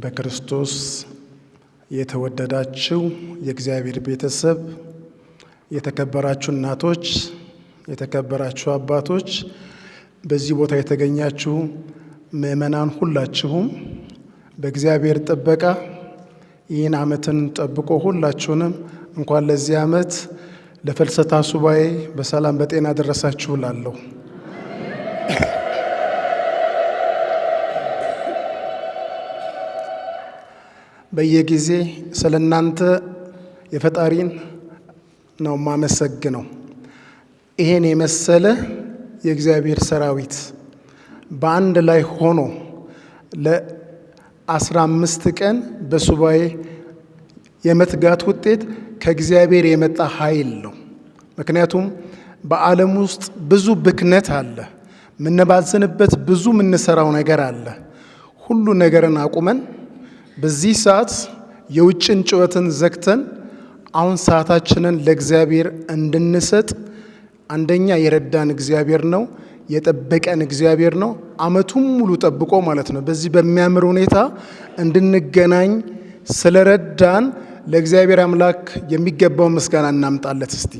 በክርስቶስ የተወደዳችሁ የእግዚአብሔር ቤተሰብ፣ የተከበራችሁ እናቶች፣ የተከበራችሁ አባቶች፣ በዚህ ቦታ የተገኛችሁ ምእመናን ሁላችሁም በእግዚአብሔር ጥበቃ ይህን ዓመትን ጠብቆ ሁላችሁንም እንኳን ለዚህ ዓመት ለፍልሰታ ሱባኤ በሰላም በጤና ደረሳችሁ እላለሁ። በየጊዜ ስለናንተ የፈጣሪን ነው ማመሰግነው። ይሄን የመሰለ የእግዚአብሔር ሰራዊት በአንድ ላይ ሆኖ ለ15 ቀን በሱባኤ የመትጋት ውጤት ከእግዚአብሔር የመጣ ኃይል ነው። ምክንያቱም በዓለም ውስጥ ብዙ ብክነት አለ፣ ምንባዝንበት ብዙ ምንሰራው ነገር አለ። ሁሉ ነገርን አቁመን በዚህ ሰዓት የውጭን ጩኸትን ዘግተን አሁን ሰዓታችንን ለእግዚአብሔር እንድንሰጥ አንደኛ የረዳን እግዚአብሔር ነው፣ የጠበቀን እግዚአብሔር ነው። ዓመቱን ሙሉ ጠብቆ ማለት ነው በዚህ በሚያምር ሁኔታ እንድንገናኝ ስለረዳን ለእግዚአብሔር አምላክ የሚገባው ምስጋና እናምጣለት እስቲ።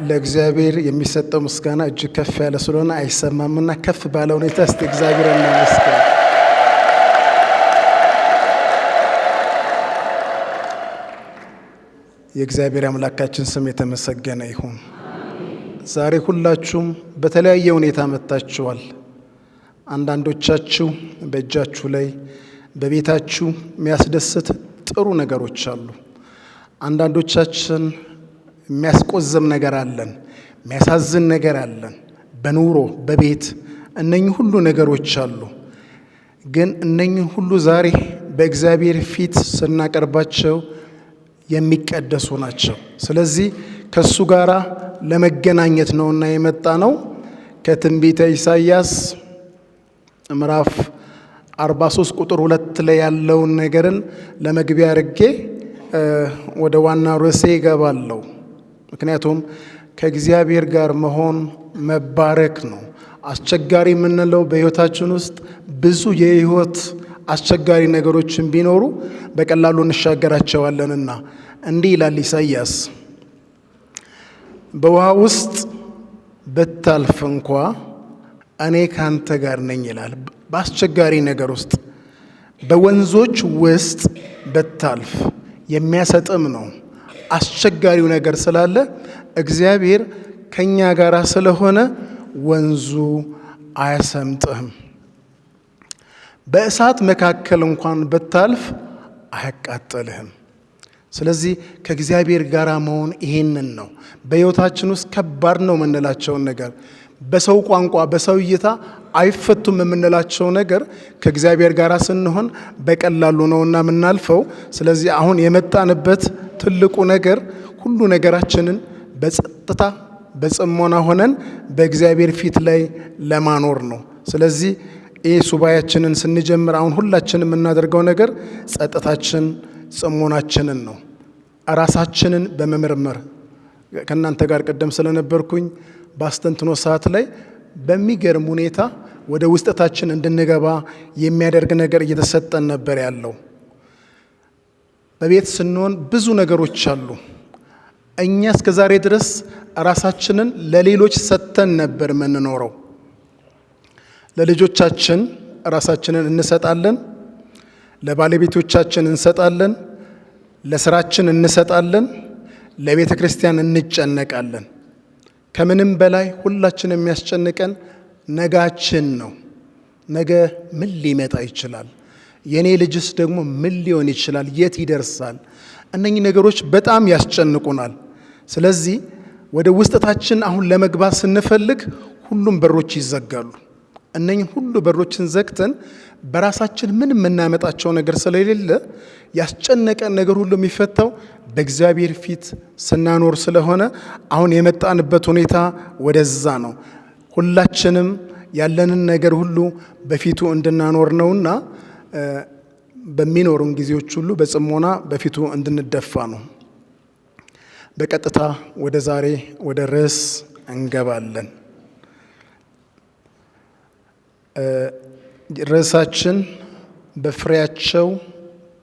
ለእግዚአብሔር የሚሰጠው ምስጋና እጅግ ከፍ ያለ ስለሆነ አይሰማምና ከፍ ባለ ሁኔታ እስቲ እግዚአብሔር እናመስግን። የእግዚአብሔር አምላካችን ስም የተመሰገነ ይሁን። ዛሬ ሁላችሁም በተለያየ ሁኔታ መጥታችኋል። አንዳንዶቻችሁ በእጃችሁ ላይ በቤታችሁ የሚያስደስት ጥሩ ነገሮች አሉ። አንዳንዶቻችን የሚያስቆዘም ነገር አለን፣ የሚያሳዝን ነገር አለን። በኑሮ በቤት እነኚህ ሁሉ ነገሮች አሉ። ግን እነኚህ ሁሉ ዛሬ በእግዚአብሔር ፊት ስናቀርባቸው የሚቀደሱ ናቸው። ስለዚህ ከሱ ጋር ለመገናኘት ነውና የመጣ ነው። ከትንቢተ ኢሳይያስ ምዕራፍ 43 ቁጥር 2 ላይ ያለውን ነገርን ለመግቢያ አድርጌ ወደ ዋና ርዕሴ ይገባለሁ። ምክንያቱም ከእግዚአብሔር ጋር መሆን መባረክ ነው። አስቸጋሪ የምንለው በሕይወታችን ውስጥ ብዙ የሕይወት አስቸጋሪ ነገሮችን ቢኖሩ በቀላሉ እንሻገራቸዋለንና እንዲህ ይላል ኢሳይያስ፣ በውሃ ውስጥ ብታልፍ እንኳ እኔ ካንተ ጋር ነኝ ይላል። በአስቸጋሪ ነገር ውስጥ በወንዞች ውስጥ ብታልፍ የሚያሰጥም ነው። አስቸጋሪው ነገር ስላለ እግዚአብሔር ከኛ ጋር ስለሆነ ወንዙ አያሰምጥህም። በእሳት መካከል እንኳን ብታልፍ አያቃጥልህም። ስለዚህ ከእግዚአብሔር ጋር መሆን ይሄንን ነው። በሕይወታችን ውስጥ ከባድ ነው የምንላቸውን ነገር፣ በሰው ቋንቋ በሰው እይታ አይፈቱም የምንላቸው ነገር ከእግዚአብሔር ጋር ስንሆን በቀላሉ ነውና የምናልፈው። ስለዚህ አሁን የመጣንበት ትልቁ ነገር ሁሉ ነገራችንን በጸጥታ በጽሞና ሆነን በእግዚአብሔር ፊት ላይ ለማኖር ነው። ስለዚህ ይህ ሱባኤያችንን ስንጀምር አሁን ሁላችን የምናደርገው ነገር ጸጥታችን ጽሞናችንን ነው። ራሳችንን በመመርመር ከእናንተ ጋር ቀደም ስለነበርኩኝ በአስተንትኖ ሰዓት ላይ በሚገርም ሁኔታ ወደ ውስጠታችን እንድንገባ የሚያደርግ ነገር እየተሰጠን ነበር ያለው። በቤት ስንሆን ብዙ ነገሮች አሉ። እኛ እስከ ዛሬ ድረስ ራሳችንን ለሌሎች ሰጥተን ነበር የምንኖረው። ለልጆቻችን ራሳችንን እንሰጣለን፣ ለባለቤቶቻችን እንሰጣለን፣ ለስራችን እንሰጣለን፣ ለቤተ ክርስቲያን እንጨነቃለን። ከምንም በላይ ሁላችን የሚያስጨንቀን ነጋችን ነው። ነገ ምን ሊመጣ ይችላል? የኔ ልጅስ ደግሞ ምን ሊሆን ይችላል? የት ይደርሳል? እነኚህ ነገሮች በጣም ያስጨንቁናል። ስለዚህ ወደ ውስጠታችን አሁን ለመግባት ስንፈልግ ሁሉም በሮች ይዘጋሉ። እነኚህ ሁሉ በሮችን ዘግተን በራሳችን ምን የምናመጣቸው ነገር ስለሌለ ያስጨነቀን ነገር ሁሉ የሚፈታው በእግዚአብሔር ፊት ስናኖር ስለሆነ አሁን የመጣንበት ሁኔታ ወደዛ ነው። ሁላችንም ያለንን ነገር ሁሉ በፊቱ እንድናኖር ነውና በሚኖሩን ጊዜዎች ሁሉ በጽሞና በፊቱ እንድንደፋ ነው። በቀጥታ ወደ ዛሬ ወደ ርዕስ እንገባለን። ርዕሳችን በፍሬያቸው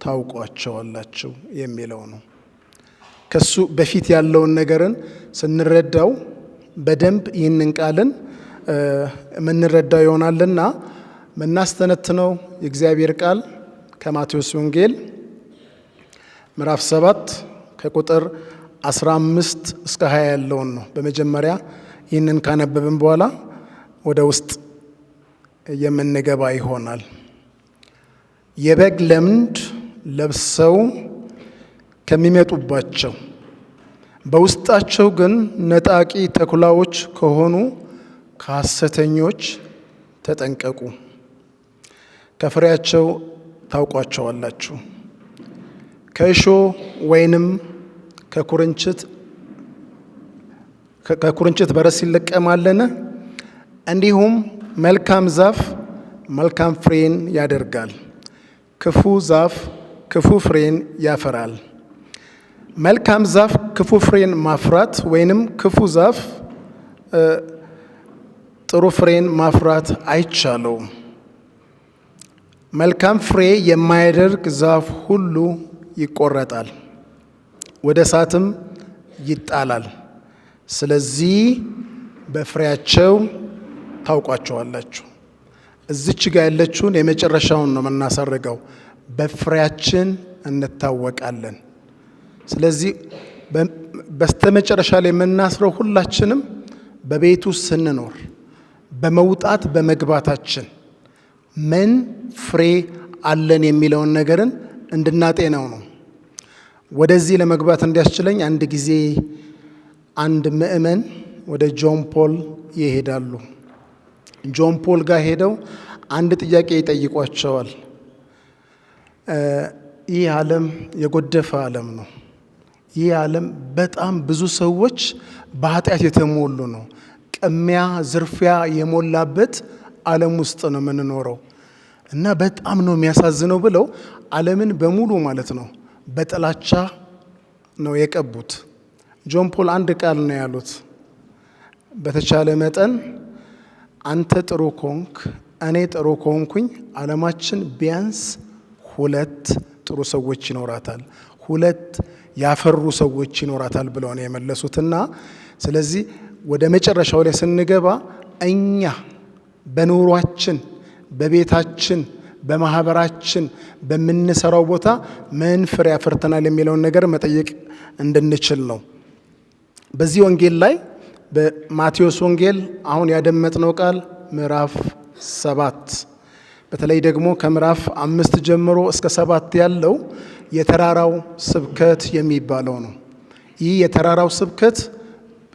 ታውቋቸዋላችሁ የሚለው ነው። ከሱ በፊት ያለውን ነገርን ስንረዳው በደንብ ይህንን ቃልን የምንረዳው ይሆናልና የምናስተነትነው የእግዚአብሔር ቃል ከማቴዎስ ወንጌል ምዕራፍ 7 ከቁጥር 15 እስከ 20 ያለውን ነው። በመጀመሪያ ይህንን ካነበብን በኋላ ወደ ውስጥ የምንገባ ይሆናል። የበግ ለምድ ለብሰው ከሚመጡባቸው በውስጣቸው ግን ነጣቂ ተኩላዎች ከሆኑ ከሐሰተኞች ተጠንቀቁ። ከፍሬያቸው ታውቋቸዋላችሁ። ከእሾህ ወይንም ከኩርንችት በረስ ይለቀማልን? እንዲሁም መልካም ዛፍ መልካም ፍሬን ያደርጋል፣ ክፉ ዛፍ ክፉ ፍሬን ያፈራል። መልካም ዛፍ ክፉ ፍሬን ማፍራት ወይንም ክፉ ዛፍ ጥሩ ፍሬን ማፍራት አይቻለውም። መልካም ፍሬ የማያደርግ ዛፍ ሁሉ ይቆረጣል፣ ወደ እሳትም ይጣላል። ስለዚህ በፍሬያቸው ታውቋቸዋላችሁ። እዚች ጋር ያለችውን የመጨረሻውን ነው የምናሳርገው። በፍሬያችን እንታወቃለን። ስለዚህ በስተመጨረሻ ላይ የምናስረው ሁላችንም በቤቱ ስንኖር በመውጣት በመግባታችን ምን ፍሬ አለን የሚለውን ነገርን እንድናጤነው ነው። ወደዚህ ለመግባት እንዲያስችለኝ አንድ ጊዜ አንድ ምእመን ወደ ጆን ፖል ይሄዳሉ። ጆን ፖል ጋር ሄደው አንድ ጥያቄ ይጠይቋቸዋል። ይህ ዓለም የጎደፈ ዓለም ነው። ይህ ዓለም በጣም ብዙ ሰዎች በኃጢአት የተሞሉ ነው። ቅሚያ፣ ዝርፊያ የሞላበት ዓለም ውስጥ ነው የምንኖረው እና በጣም ነው የሚያሳዝነው ብለው ዓለምን በሙሉ ማለት ነው በጥላቻ ነው የቀቡት። ጆን ፖል አንድ ቃል ነው ያሉት፣ በተቻለ መጠን አንተ ጥሩ ኮንክ እኔ ጥሩ ኮንኩኝ ዓለማችን ቢያንስ 2 ጥሩ ሰዎች ይኖራታል፣ 2 ያፈሩ ሰዎች ይኖራታል ብለው ነው የመለሱትና ስለዚህ ወደ መጨረሻው ላይ ስንገባ እኛ በኑሯችን፣ በቤታችን፣ በማህበራችን፣ በምንሰራው ቦታ ምን ፍሬ አፍርተናል የሚለውን ነገር መጠየቅ እንድንችል ነው። በዚህ ወንጌል ላይ በማቴዎስ ወንጌል አሁን ያደመጥነው ቃል ምዕራፍ 7 በተለይ ደግሞ ከምዕራፍ 5 ጀምሮ እስከ 7 ያለው የተራራው ስብከት የሚባለው ነው። ይህ የተራራው ስብከት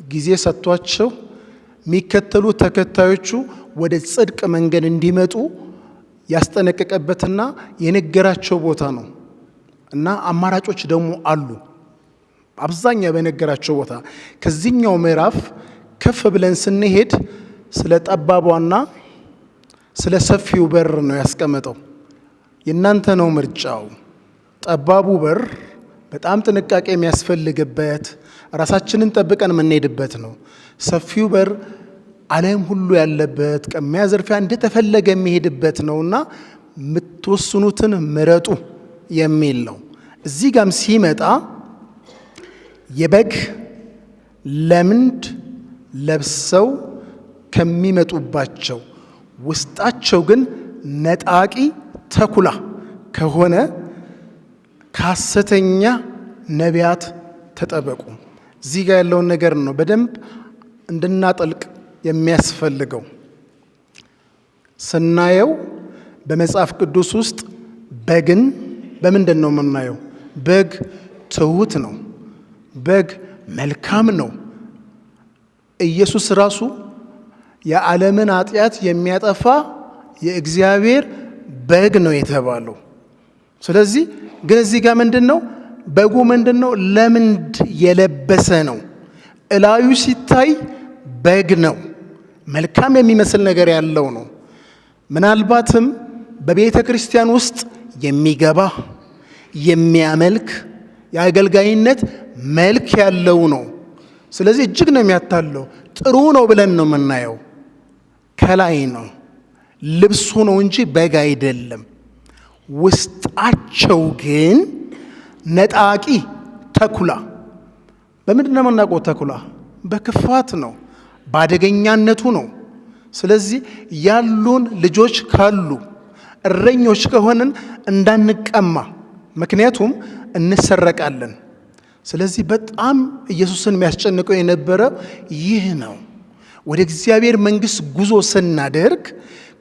ጊዜ ሰጥቷቸው የሚከተሉ ተከታዮቹ ወደ ጽድቅ መንገድ እንዲመጡ ያስጠነቀቀበትና የነገራቸው ቦታ ነው እና አማራጮች ደግሞ አሉ። አብዛኛው በነገራቸው ቦታ ከዚህኛው ምዕራፍ ከፍ ብለን ስንሄድ ስለ ጠባቧና ስለ ሰፊው በር ነው ያስቀመጠው። የእናንተ ነው ምርጫው። ጠባቡ በር በጣም ጥንቃቄ የሚያስፈልግበት ራሳችንን ጠብቀን የምንሄድበት ነው። ሰፊው በር ዓለም ሁሉ ያለበት ቅሚያ፣ ዝርፊያ እንደተፈለገ የሚሄድበት ነውና የምትወስኑትን ምረጡ የሚል ነው። እዚህ ጋም ሲመጣ የበግ ለምድ ለብሰው ከሚመጡባቸው ውስጣቸው ግን ነጣቂ ተኩላ ከሆነ ከሐሰተኛ ነቢያት ተጠበቁ። እዚህ ጋር ያለውን ነገር ነው በደንብ እንድናጠልቅ የሚያስፈልገው። ስናየው በመጽሐፍ ቅዱስ ውስጥ በግን በምንድን ነው የምናየው? በግ ትሁት ነው። በግ መልካም ነው። ኢየሱስ ራሱ የዓለምን ኃጢአት የሚያጠፋ የእግዚአብሔር በግ ነው የተባለው። ስለዚህ ግን እዚህ ጋር ምንድን ነው በጉ? ምንድን ነው? ለምንድ የለበሰ ነው። እላዩ ሲታይ በግ ነው። መልካም የሚመስል ነገር ያለው ነው። ምናልባትም በቤተ ክርስቲያን ውስጥ የሚገባ የሚያመልክ የአገልጋይነት መልክ ያለው ነው። ስለዚህ እጅግ ነው የሚያታለው። ጥሩ ነው ብለን ነው የምናየው። ከላይ ነው ልብሱ ነው እንጂ በግ አይደለም። ውስጣቸው ግን ነጣቂ ተኩላ። በምንድን ነው የምናውቀው? ተኩላ በክፋት ነው፣ በአደገኛነቱ ነው። ስለዚህ ያሉን ልጆች ካሉ እረኞች ከሆንን እንዳንቀማ፣ ምክንያቱም እንሰረቃለን። ስለዚህ በጣም ኢየሱስን የሚያስጨንቀው የነበረው ይህ ነው። ወደ እግዚአብሔር መንግሥት ጉዞ ስናደርግ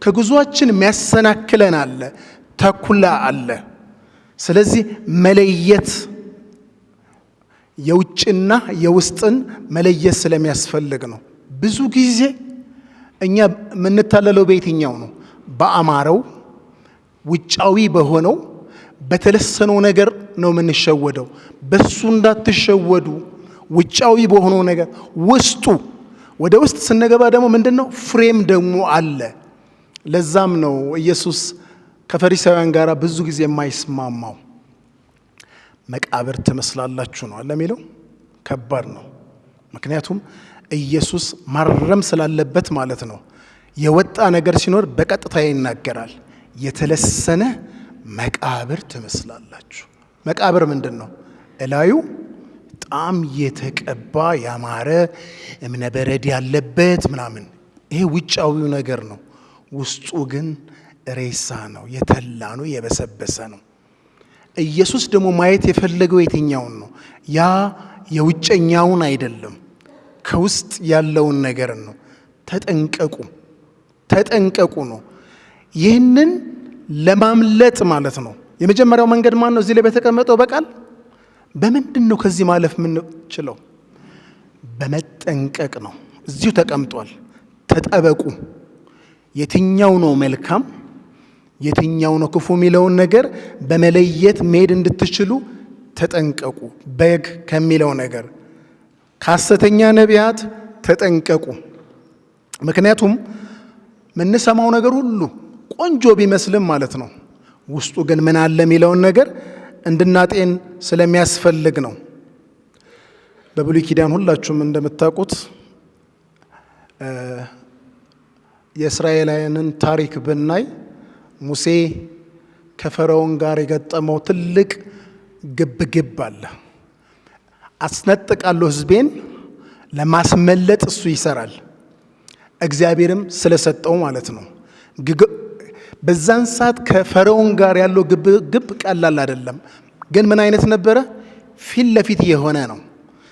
ከጉዞአችን የሚያሰናክለን አለ፣ ተኩላ አለ። ስለዚህ መለየት፣ የውጭና የውስጥን መለየት ስለሚያስፈልግ ነው። ብዙ ጊዜ እኛ የምንታለለው በየትኛው ነው? በአማረው ውጫዊ በሆነው በተለሰነው ነገር ነው የምንሸወደው። በሱ እንዳትሸወዱ። ውጫዊ በሆነው ነገር ውስጡ፣ ወደ ውስጥ ስንገባ ደግሞ ምንድን ነው? ፍሬም ደግሞ አለ። ለዛም ነው ኢየሱስ ከፈሪሳውያን ጋር ብዙ ጊዜ የማይስማማው። መቃብር ትመስላላችሁ ነው አለ የሚለው። ከባድ ነው። ምክንያቱም ኢየሱስ ማረም ስላለበት ማለት ነው። የወጣ ነገር ሲኖር በቀጥታ ይናገራል። የተለሰነ መቃብር ትመስላላችሁ። መቃብር ምንድን ነው? እላዩ በጣም የተቀባ ያማረ እብነበረድ ያለበት ምናምን፣ ይሄ ውጫዊው ነገር ነው። ውስጡ ግን ሬሳ ነው፣ የተላ ነው፣ የበሰበሰ ነው። ኢየሱስ ደግሞ ማየት የፈለገው የትኛውን ነው? ያ የውጨኛውን አይደለም፣ ከውስጥ ያለውን ነገር ነው። ተጠንቀቁ፣ ተጠንቀቁ ነው። ይህንን ለማምለጥ ማለት ነው። የመጀመሪያው መንገድ ማን ነው? እዚህ ላይ በተቀመጠው በቃል በምንድን ነው ከዚህ ማለፍ የምንችለው? በመጠንቀቅ ነው። እዚሁ ተቀምጧል። ተጠበቁ። የትኛው ነው መልካም፣ የትኛው ነው ክፉ የሚለውን ነገር በመለየት መሄድ እንድትችሉ ተጠንቀቁ። በግ ከሚለው ነገር፣ ከሐሰተኛ ነቢያት ተጠንቀቁ። ምክንያቱም የምንሰማው ነገር ሁሉ ቆንጆ ቢመስልም ማለት ነው ውስጡ ግን ምን አለ የሚለውን ነገር እንድናጤን ስለሚያስፈልግ ነው። በብሉይ ኪዳን ሁላችሁም እንደምታውቁት የእስራኤላውያንን ታሪክ ብናይ ሙሴ ከፈርዖን ጋር የገጠመው ትልቅ ግብግብ አለ። አስነጥቃለሁ ሕዝቤን ለማስመለጥ እሱ ይሰራል፣ እግዚአብሔርም ስለሰጠው ማለት ነው። በዛን ሰዓት ከፈርዖን ጋር ያለው ግብግብ ቀላል አይደለም። ግን ምን አይነት ነበረ? ፊት ለፊት የሆነ ነው።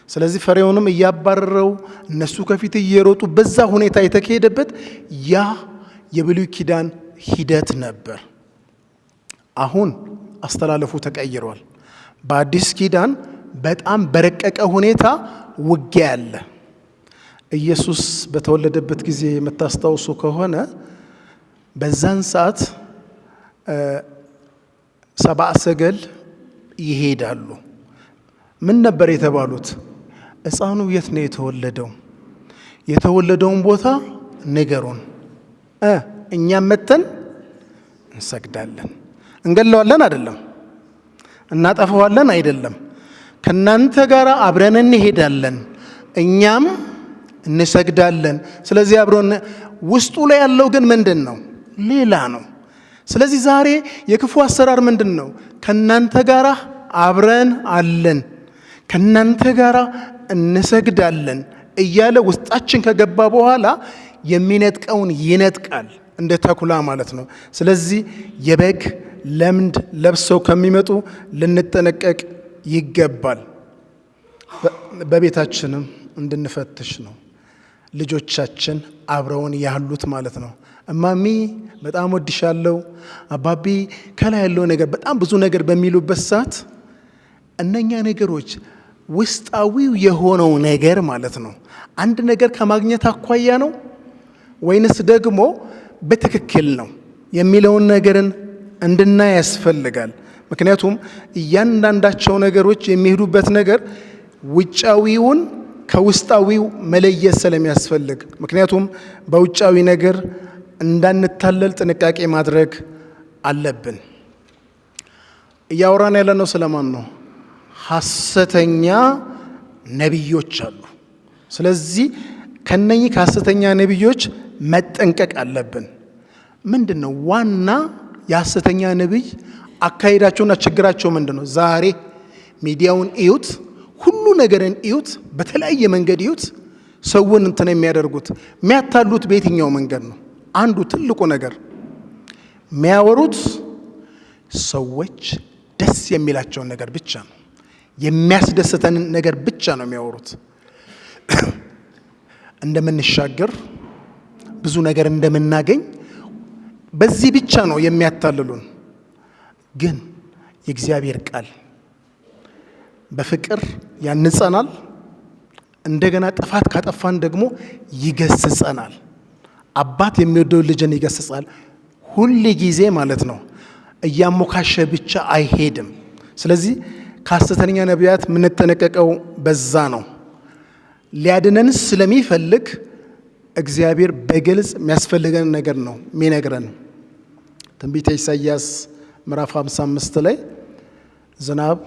ስለዚህ ፈርዖንም እያባረረው እነሱ ከፊት እየሮጡ በዛ ሁኔታ የተካሄደበት ያ የብሉይ ኪዳን ሂደት ነበር። አሁን አስተላለፉ ተቀይሯል። በአዲስ ኪዳን በጣም በረቀቀ ሁኔታ ውጊያ አለ። ኢየሱስ በተወለደበት ጊዜ የምታስታውሱ ከሆነ በዛን ሰዓት ሰብአ ሰገል ይሄዳሉ። ምን ነበር የተባሉት? ሕፃኑ የት ነው የተወለደው? የተወለደውን ቦታ ንገሩን፣ እኛም መተን እንሰግዳለን። እንገለዋለን አይደለም፣ እናጠፋዋለን አይደለም፣ ከናንተ ጋር አብረን እንሄዳለን፣ እኛም እንሰግዳለን። ስለዚህ አብሮን ውስጡ ላይ ያለው ግን ምንድን ነው? ሌላ ነው። ስለዚህ ዛሬ የክፉ አሰራር ምንድን ነው? ከናንተ ጋር አብረን አለን፣ ከናንተ ጋር እንሰግዳለን እያለ ውስጣችን ከገባ በኋላ የሚነጥቀውን ይነጥቃል፣ እንደ ተኩላ ማለት ነው። ስለዚህ የበግ ለምድ ለብሰው ከሚመጡ ልንጠነቀቅ ይገባል። በቤታችንም እንድንፈትሽ ነው። ልጆቻችን አብረውን ያሉት ማለት ነው። እማሚ በጣም ወድሻለሁ፣ አባቢ ከላይ ያለው ነገር በጣም ብዙ ነገር በሚሉበት ሰዓት እነኛ ነገሮች ውስጣዊው የሆነው ነገር ማለት ነው አንድ ነገር ከማግኘት አኳያ ነው ወይንስ ደግሞ በትክክል ነው የሚለውን ነገርን እንድናይ ያስፈልጋል። ምክንያቱም እያንዳንዳቸው ነገሮች የሚሄዱበት ነገር ውጫዊውን ከውስጣዊው መለየት ስለሚያስፈልግ፣ ምክንያቱም በውጫዊ ነገር እንዳንታለል ጥንቃቄ ማድረግ አለብን። እያወራን ያለነው ስለማን ነው? ሐሰተኛ ነቢዮች አሉ። ስለዚህ ከነኚህ ከሐሰተኛ ነቢዮች መጠንቀቅ አለብን። ምንድነው ዋና የሐሰተኛ ነቢይ አካሄዳቸውና ችግራቸው ምንድነው? ዛሬ ሚዲያውን እዩት፣ ሁሉ ነገርን እዩት፣ በተለያየ መንገድ እዩት። ሰውን እንትን የሚያደርጉት የሚያታሉት በየትኛው መንገድ ነው? አንዱ ትልቁ ነገር የሚያወሩት ሰዎች ደስ የሚላቸውን ነገር ብቻ ነው። የሚያስደስተንን ነገር ብቻ ነው የሚያወሩት። እንደምንሻገር ብዙ ነገር እንደምናገኝ በዚህ ብቻ ነው የሚያታልሉን። ግን የእግዚአብሔር ቃል በፍቅር ያንጸናል። እንደገና ጥፋት ካጠፋን ደግሞ ይገስጸናል። አባት የሚወደው ልጅን ይገስጻል። ሁሉ ጊዜ ማለት ነው። እያሞካሸ ብቻ አይሄድም። ስለዚህ ከሐሰተኛ ነቢያት የምንጠነቀቀው በዛ ነው። ሊያድነን ስለሚፈልግ እግዚአብሔር በግልጽ የሚያስፈልገን ነገር ነው የሚነግረን። ትንቢተ ኢሳይያስ ምዕራፍ 55 ላይ ዝናብ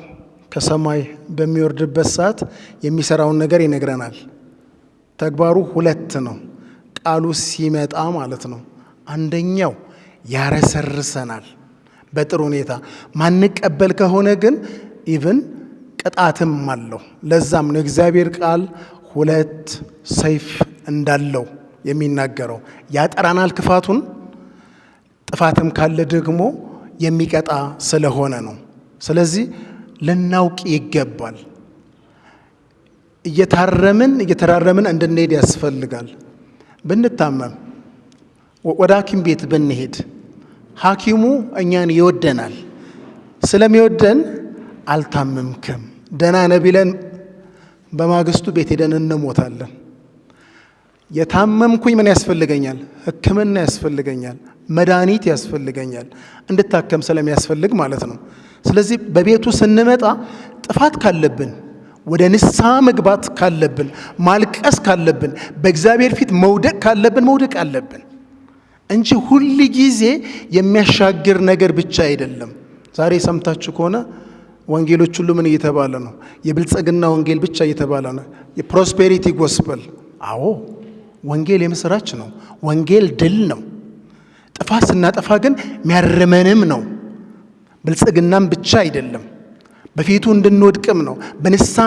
ከሰማይ በሚወርድበት ሰዓት የሚሰራውን ነገር ይነግረናል። ተግባሩ ሁለት ነው። ቃሉ ሲመጣ ማለት ነው። አንደኛው ያረሰርሰናል በጥሩ ሁኔታ። ማንቀበል ከሆነ ግን ኢቭን ቅጣትም አለው። ለዛም ነው እግዚአብሔር ቃል ሁለት ሰይፍ እንዳለው የሚናገረው። ያጠራናል ክፋቱን፣ ጥፋትም ካለ ደግሞ የሚቀጣ ስለሆነ ነው። ስለዚህ ልናውቅ ይገባል። እየተራረምን እንድንሄድ ያስፈልጋል። ብንታመም ወደ ሐኪም ቤት ብንሄድ ሐኪሙ እኛን ይወደናል። ስለሚወደን አልታመምክም ደህና ነህ ቢለን በማግስቱ ቤት ሄደን እንሞታለን። የታመምኩኝ ምን ያስፈልገኛል? ሕክምና ያስፈልገኛል፣ መድኃኒት ያስፈልገኛል፣ እንድታከም ስለሚያስፈልግ ማለት ነው። ስለዚህ በቤቱ ስንመጣ ጥፋት ካለብን፣ ወደ ንስሐ መግባት ካለብን፣ ማልቀስ ካለብን፣ በእግዚአብሔር ፊት መውደቅ ካለብን መውደቅ አለብን እንጂ ሁል ጊዜ የሚያሻግር ነገር ብቻ አይደለም። ዛሬ ሰምታችሁ ከሆነ ወንጌሎች ሁሉ ምን እየተባለ ነው? የብልጽግና ወንጌል ብቻ እየተባለ ነው። የፕሮስፔሪቲ ጎስፐል። አዎ ወንጌል የምስራች ነው። ወንጌል ድል ነው። ጥፋት ስናጠፋ ግን የሚያርመንም ነው። ብልጽግናም ብቻ አይደለም፣ በፊቱ እንድንወድቅም ነው፣ በንስሐ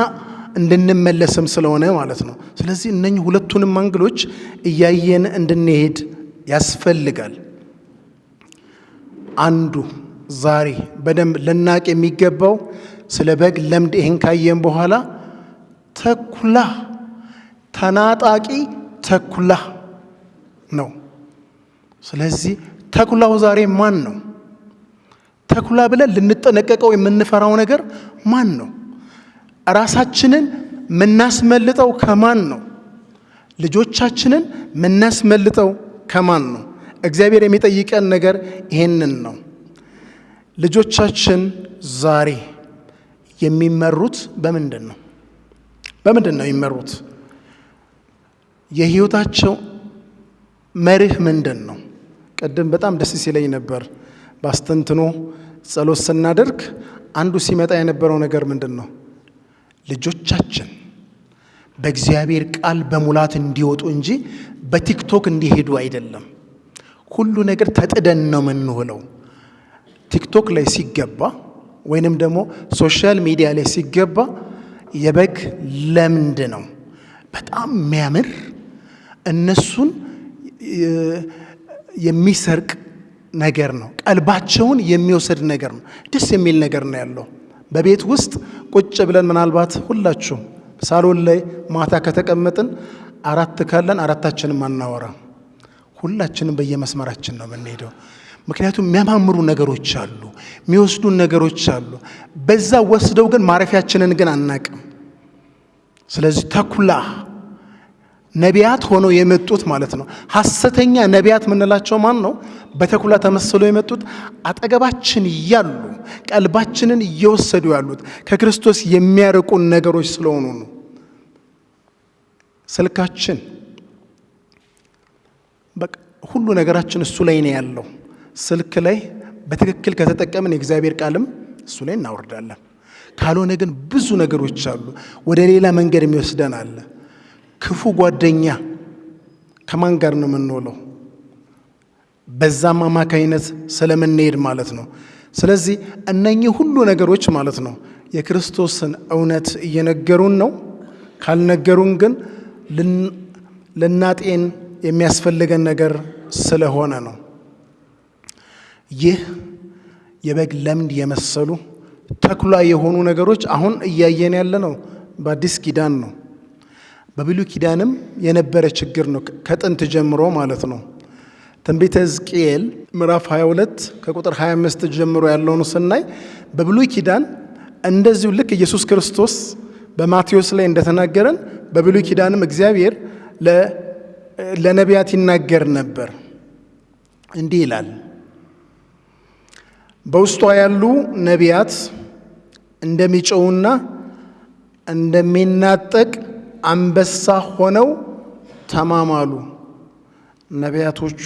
እንድንመለስም ስለሆነ ማለት ነው። ስለዚህ እነኚህ ሁለቱንም አንግሎች እያየን እንድንሄድ ያስፈልጋል። አንዱ ዛሬ በደንብ ልናቅ የሚገባው ስለ በግ ለምድ ይህን ካየን በኋላ ተኩላ፣ ተናጣቂ ተኩላ ነው። ስለዚህ ተኩላው ዛሬ ማን ነው? ተኩላ ብለን ልንጠነቀቀው የምንፈራው ነገር ማን ነው? ራሳችንን ምናስመልጠው ከማን ነው? ልጆቻችንን ምናስመልጠው ከማን ነው? እግዚአብሔር የሚጠይቀን ነገር ይሄንን ነው። ልጆቻችን ዛሬ የሚመሩት በምንድን ነው? በምንድን ነው የሚመሩት? የህይወታቸው መርህ ምንድን ነው? ቅድም በጣም ደስ ሲለኝ ነበር። ባስተንትኖ ጸሎት ስናደርግ አንዱ ሲመጣ የነበረው ነገር ምንድን ነው? ልጆቻችን በእግዚአብሔር ቃል በሙላት እንዲወጡ እንጂ በቲክቶክ እንዲሄዱ አይደለም። ሁሉ ነገር ተጥደን ነው የምንውለው። ቲክቶክ ላይ ሲገባ ወይንም ደግሞ ሶሻል ሚዲያ ላይ ሲገባ የበግ ለምድ ነው በጣም የሚያምር እነሱን የሚሰርቅ ነገር ነው። ቀልባቸውን የሚወስድ ነገር ነው። ደስ የሚል ነገር ነው ያለው። በቤት ውስጥ ቁጭ ብለን ምናልባት ሁላችሁም ሳሎን ላይ ማታ ከተቀመጥን አራት ካለን አራታችንም አናወራ። ሁላችንም በየመስመራችን ነው የምንሄደው። ምክንያቱም የሚያማምሩ ነገሮች አሉ፣ የሚወስዱን ነገሮች አሉ። በዛ ወስደው ግን ማረፊያችንን ግን አናቅም። ስለዚህ ተኩላ ነቢያት ሆነው የመጡት ማለት ነው። ሐሰተኛ ነቢያት የምንላቸው ማን ነው? በተኩላ ተመስለው የመጡት አጠገባችን እያሉ ቀልባችንን እየወሰዱ ያሉት ከክርስቶስ የሚያርቁን ነገሮች ስለሆኑ ነው። ስልካችን በቃ ሁሉ ነገራችን እሱ ላይ ነው ያለው። ስልክ ላይ በትክክል ከተጠቀምን የእግዚአብሔር ቃልም እሱ ላይ እናወርዳለን። ካልሆነ ግን ብዙ ነገሮች አሉ፣ ወደ ሌላ መንገድ የሚወስደን አለ። ክፉ ጓደኛ ከማን ጋር ነው የምንውለው? በዛም አማካይነት ስለምንሄድ ማለት ነው። ስለዚህ እነኚህ ሁሉ ነገሮች ማለት ነው የክርስቶስን እውነት እየነገሩን ነው። ካልነገሩን ግን ልናጤን የሚያስፈልገን ነገር ስለሆነ ነው። ይህ የበግ ለምድ የመሰሉ ተኩላ የሆኑ ነገሮች አሁን እያየን ያለ ነው በአዲስ ኪዳን ነው። በብሉይ ኪዳንም የነበረ ችግር ነው ከጥንት ጀምሮ ማለት ነው። ትንቢተ ሕዝቅኤል ምዕራፍ 22 ከቁጥር 25 ጀምሮ ያለውን ስናይ በብሉይ ኪዳን እንደዚሁ ልክ ኢየሱስ ክርስቶስ በማቴዎስ ላይ እንደተናገረን በብሉይ ኪዳንም እግዚአብሔር ለነቢያት ይናገር ነበር። እንዲህ ይላል፣ በውስጧ ያሉ ነቢያት እንደሚጮውና እንደሚናጠቅ አንበሳ ሆነው ተማማሉ። ነቢያቶቹ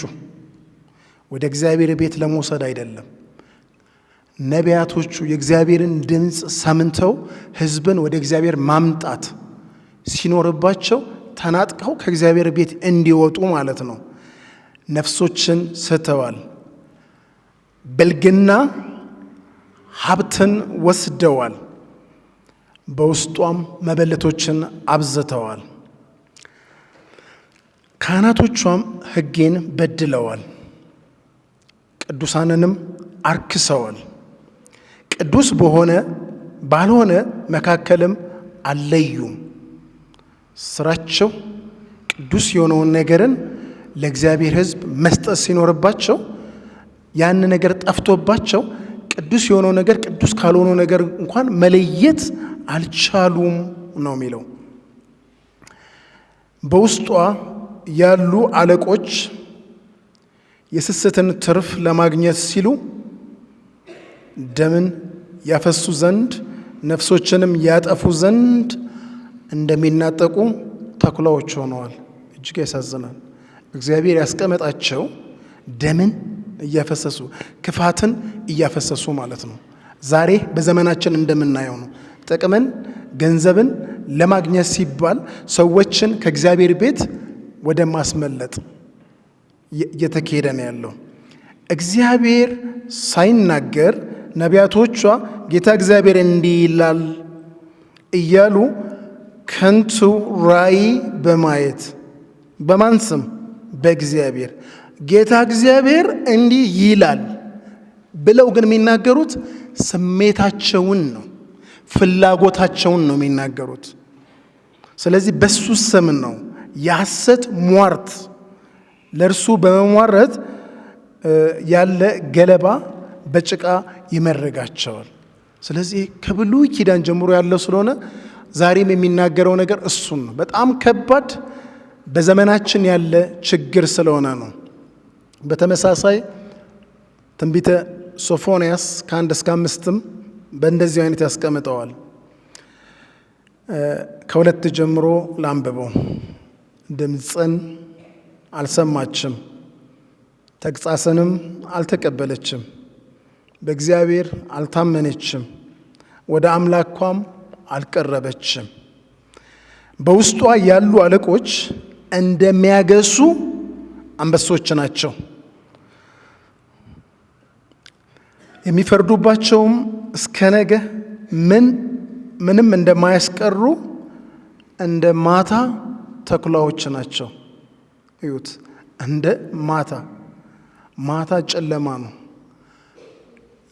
ወደ እግዚአብሔር ቤት ለመውሰድ አይደለም። ነቢያቶቹ የእግዚአብሔርን ድምፅ ሰምተው ሕዝብን ወደ እግዚአብሔር ማምጣት ሲኖርባቸው ተናጥቀው ከእግዚአብሔር ቤት እንዲወጡ ማለት ነው። ነፍሶችን ስተዋል። ብልግና ሀብትን ወስደዋል። በውስጧም መበለቶችን አብዝተዋል። ካህናቶቿም ሕጌን በድለዋል፣ ቅዱሳንንም አርክሰዋል። ቅዱስ በሆነ ባልሆነ መካከልም አልለዩም። ስራቸው ቅዱስ የሆነውን ነገርን ለእግዚአብሔር ሕዝብ መስጠት ሲኖርባቸው ያን ነገር ጠፍቶባቸው ቅዱስ የሆነው ነገር ቅዱስ ካልሆነው ነገር እንኳን መለየት አልቻሉም ነው የሚለው። በውስጧ ያሉ አለቆች የስስትን ትርፍ ለማግኘት ሲሉ ደምን ያፈሱ ዘንድ ነፍሶችንም ያጠፉ ዘንድ እንደሚናጠቁ ተኩላዎች ሆነዋል። እጅግ ያሳዝናል። እግዚአብሔር ያስቀመጣቸው ደምን እያፈሰሱ ክፋትን እያፈሰሱ ማለት ነው። ዛሬ በዘመናችን እንደምናየው ነው። ጥቅምን፣ ገንዘብን ለማግኘት ሲባል ሰዎችን ከእግዚአብሔር ቤት ወደ ማስመለጥ እየተካሄደ ነው ያለው። እግዚአብሔር ሳይናገር ነቢያቶቿ ጌታ እግዚአብሔር እንዲህ ይላል እያሉ ከንቱ ራእይ በማየት በማን ስም? በእግዚአብሔር። ጌታ እግዚአብሔር እንዲህ ይላል ብለው ግን የሚናገሩት ስሜታቸውን ነው፣ ፍላጎታቸውን ነው የሚናገሩት። ስለዚህ በሱ ስም ነው የሐሰት ሟርት ለእርሱ በመሟረት ያለ ገለባ በጭቃ ይመረጋቸዋል። ስለዚህ ከብሉይ ኪዳን ጀምሮ ያለው ስለሆነ ዛሬም የሚናገረው ነገር እሱን ነው። በጣም ከባድ በዘመናችን ያለ ችግር ስለሆነ ነው። በተመሳሳይ ትንቢተ ሶፎንያስ ከ1 እስከ 5 በእንደዚህ አይነት ያስቀምጠዋል። ከ2 ጀምሮ ላንብበው። ድምፅን አልሰማችም፣ ተግሣጽንም አልተቀበለችም፣ በእግዚአብሔር አልታመነችም፣ ወደ አምላኳም አልቀረበችም። በውስጧ ያሉ አለቆች እንደሚያገሱ አንበሶች ናቸው፣ የሚፈርዱባቸውም እስከ ነገ ምንም እንደማያስቀሩ እንደ ማታ ተኩላዎች ናቸው። እዩት፣ እንደ ማታ ጨለማ ነው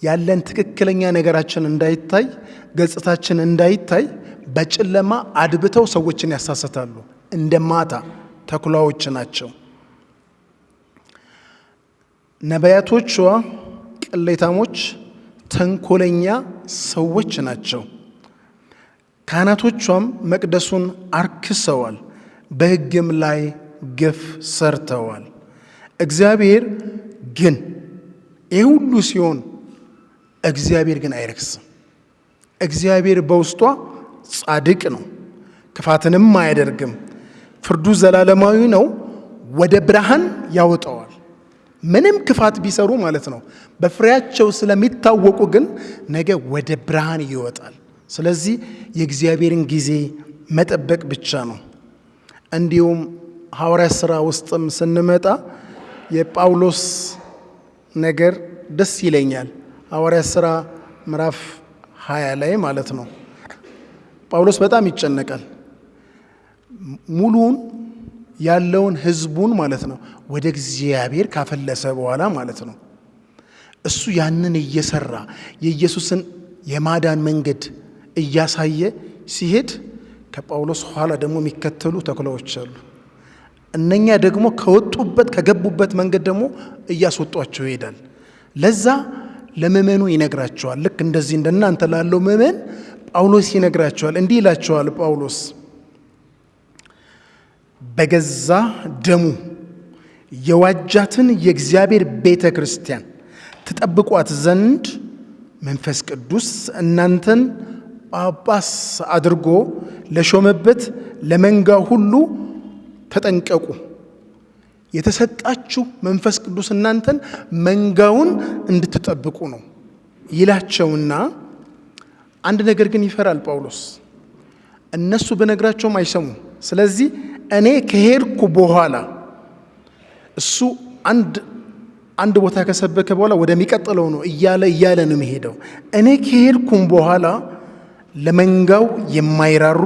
ያለን። ትክክለኛ ነገራችን እንዳይታይ፣ ገጽታችን እንዳይታይ በጨለማ አድብተው ሰዎችን ያሳሰታሉ። እንደ ማታ ተኩላዎች ናቸው። ነቢያቶቿ ቅሌታሞች፣ ተንኮለኛ ሰዎች ናቸው። ካህናቶቿም መቅደሱን አርክሰዋል፣ በሕግም ላይ ግፍ ሰርተዋል። እግዚአብሔር ግን ይህ ሁሉ ሲሆን እግዚአብሔር ግን አይረክስም። እግዚአብሔር በውስጧ ጻድቅ ነው፣ ክፋትንም አያደርግም። ፍርዱ ዘላለማዊ ነው፣ ወደ ብርሃን ያወጣዋል። ምንም ክፋት ቢሰሩ ማለት ነው በፍሬያቸው ስለሚታወቁ ግን ነገ ወደ ብርሃን ይወጣል። ስለዚህ የእግዚአብሔርን ጊዜ መጠበቅ ብቻ ነው። እንዲሁም ሐዋርያት ሥራ ውስጥም ስንመጣ የጳውሎስ ነገር ደስ ይለኛል። ሐዋርያት ሥራ ምዕራፍ 20 ላይ ማለት ነው። ጳውሎስ በጣም ይጨነቃል። ሙሉውን ያለውን ሕዝቡን ማለት ነው ወደ እግዚአብሔር ካፈለሰ በኋላ ማለት ነው እሱ ያንን እየሰራ የኢየሱስን የማዳን መንገድ እያሳየ ሲሄድ ከጳውሎስ ኋላ ደግሞ የሚከተሉ ተኩላዎች አሉ። እነኛ ደግሞ ከገቡበት መንገድ ደግሞ እያስወጧቸው ይሄዳል። ለዛ ለምእመኑ ይነግራቸዋል። ልክ እንደዚህ እንደናንተ ላለው ምእመን ጳውሎስ ይነግራቸዋል። እንዲህ ይላቸዋል ጳውሎስ በገዛ ደሙ የዋጃትን የእግዚአብሔር ቤተ ክርስቲያን ትጠብቋት ዘንድ መንፈስ ቅዱስ እናንተን ጳጳስ አድርጎ ለሾመበት ለመንጋ ሁሉ ተጠንቀቁ። የተሰጣችሁ መንፈስ ቅዱስ እናንተን መንጋውን እንድትጠብቁ ነው ይላቸውና አንድ ነገር ግን ይፈራል ጳውሎስ። እነሱ በነግራቸውም አይሰሙም። ስለዚህ እኔ ከሄድኩ በኋላ እሱ አንድ ቦታ ከሰበከ በኋላ ወደሚቀጥለው ነው እያለ ነው የሚሄደው። እኔ ከሄድኩም በኋላ ለመንጋው የማይራሩ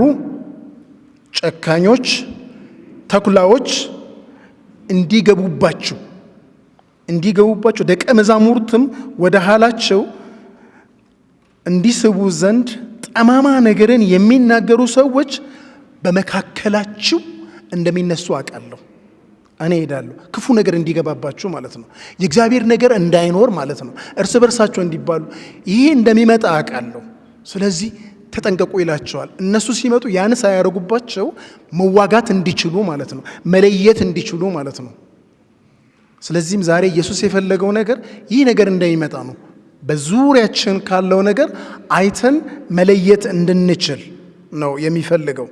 ጨካኞች ተኩላዎች እንዲገቡባቸው ደቀ መዛሙርትም ወደ ኋላቸው እንዲስቡ ዘንድ ጠማማ ነገርን የሚናገሩ ሰዎች በመካከላችሁ እንደሚነሱ አውቃለሁ። እኔ ሄዳለሁ ክፉ ነገር እንዲገባባችሁ ማለት ነው። የእግዚአብሔር ነገር እንዳይኖር ማለት ነው። እርስ በርሳቸው እንዲባሉ ይሄ እንደሚመጣ አውቃለሁ። ስለዚህ ተጠንቀቁ ይላቸዋል። እነሱ ሲመጡ ያን ሳያደርጉባቸው መዋጋት እንዲችሉ ማለት ነው፣ መለየት እንዲችሉ ማለት ነው። ስለዚህም ዛሬ ኢየሱስ የፈለገው ነገር ይህ ነገር እንደሚመጣ ነው። በዙሪያችን ካለው ነገር አይተን መለየት እንድንችል ነው የሚፈልገው።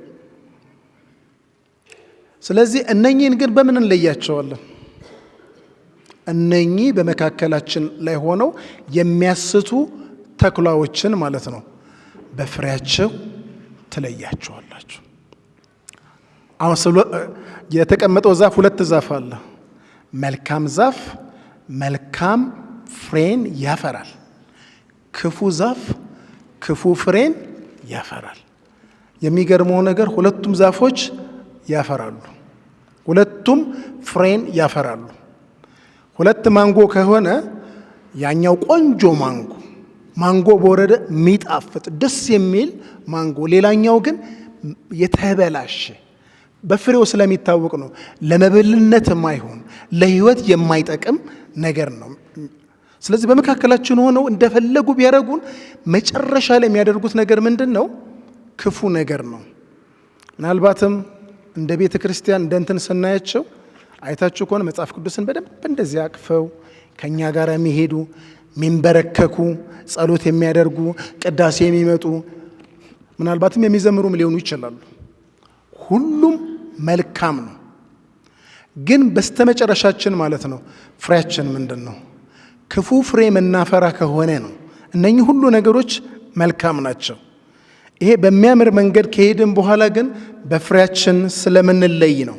ስለዚህ እነኚህን ግን በምን እንለያቸዋለን? እነኚህ በመካከላችን ላይ ሆነው የሚያስቱ ተኩላዎችን ማለት ነው በፍሬያቸው ትለያቸዋላችሁ። አሁን የተቀመጠው ዛፍ ሁለት ዛፍ አለ። መልካም ዛፍ መልካም ፍሬን ያፈራል፣ ክፉ ዛፍ ክፉ ፍሬን ያፈራል። የሚገርመው ነገር ሁለቱም ዛፎች ያፈራሉ፣ ሁለቱም ፍሬን ያፈራሉ። ሁለት ማንጎ ከሆነ ያኛው ቆንጆ ማንጎ በወረደ የሚጣፍጥ ደስ የሚል ማንጎ፣ ሌላኛው ግን የተበላሸ በፍሬው ስለሚታወቅ ነው ለመብልነት የማይሆን ለሕይወት የማይጠቅም ነገር ነው። ስለዚህ በመካከላችን ሆነው እንደፈለጉ ቢያደርጉን መጨረሻ ላይ የሚያደርጉት ነገር ምንድን ነው? ክፉ ነገር ነው። ምናልባትም እንደ ቤተ ክርስቲያን እንደንትን ስናያቸው አይታችሁ ከሆነ መጽሐፍ ቅዱስን በደንብ እንደዚህ አቅፈው ከኛ ጋር የሚሄዱ የሚንበረከኩ፣ ጸሎት የሚያደርጉ፣ ቅዳሴ የሚመጡ፣ ምናልባትም የሚዘምሩም ሊሆኑ ይችላሉ። ሁሉም መልካም ነው። ግን በስተመጨረሻችን ማለት ነው ፍሬያችን ምንድን ነው? ክፉ ፍሬ መናፈራ ከሆነ ነው እነኚህ ሁሉ ነገሮች መልካም ናቸው። ይሄ በሚያምር መንገድ ከሄድን በኋላ ግን በፍሬያችን ስለምንለይ ነው።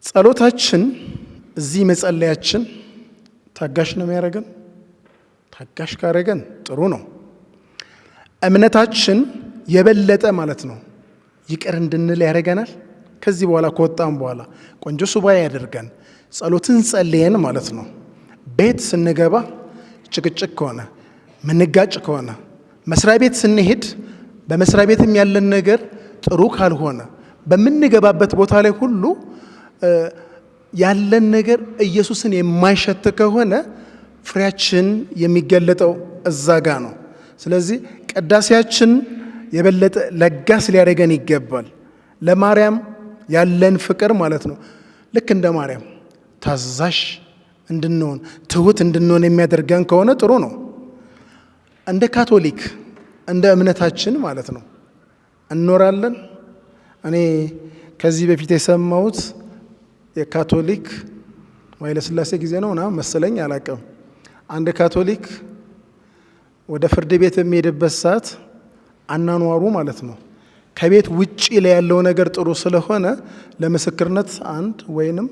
ጸሎታችን እዚህ መጸለያችን ታጋሽ ነው የሚያደርገን። ታጋሽ ካደረገን ጥሩ ነው። እምነታችን የበለጠ ማለት ነው ይቅር እንድንል ያደርገናል። ከዚህ በኋላ ከወጣን በኋላ ቆንጆ ሱባኤ ያደርገን ጸሎትን ጸልየን ማለት ነው። ቤት ስንገባ ጭቅጭቅ ከሆነ ምንጋጭ ከሆነ መስሪያ ቤት ስንሄድ በመስሪያ ቤትም ያለን ነገር ጥሩ ካልሆነ በምንገባበት ቦታ ላይ ሁሉ ያለን ነገር ኢየሱስን የማይሸት ከሆነ ፍሬያችን የሚገለጠው እዛ ጋ ነው። ስለዚህ ቅዳሴያችን የበለጠ ለጋስ ሊያደርገን ይገባል። ለማርያም ያለን ፍቅር ማለት ነው ልክ እንደ ማርያም ታዛዥ እንድንሆን ትሁት እንድንሆን የሚያደርገን ከሆነ ጥሩ ነው። እንደ ካቶሊክ እንደ እምነታችን ማለት ነው እንኖራለን። እኔ ከዚህ በፊት የሰማሁት የካቶሊክ ኃይለሥላሴ ጊዜ ነው ና መሰለኝ አላቅም። አንድ ካቶሊክ ወደ ፍርድ ቤት የሚሄድበት ሰዓት አናኗሩ ማለት ነው ከቤት ውጪ ላይ ያለው ነገር ጥሩ ስለሆነ ለምስክርነት አንድ ወይንም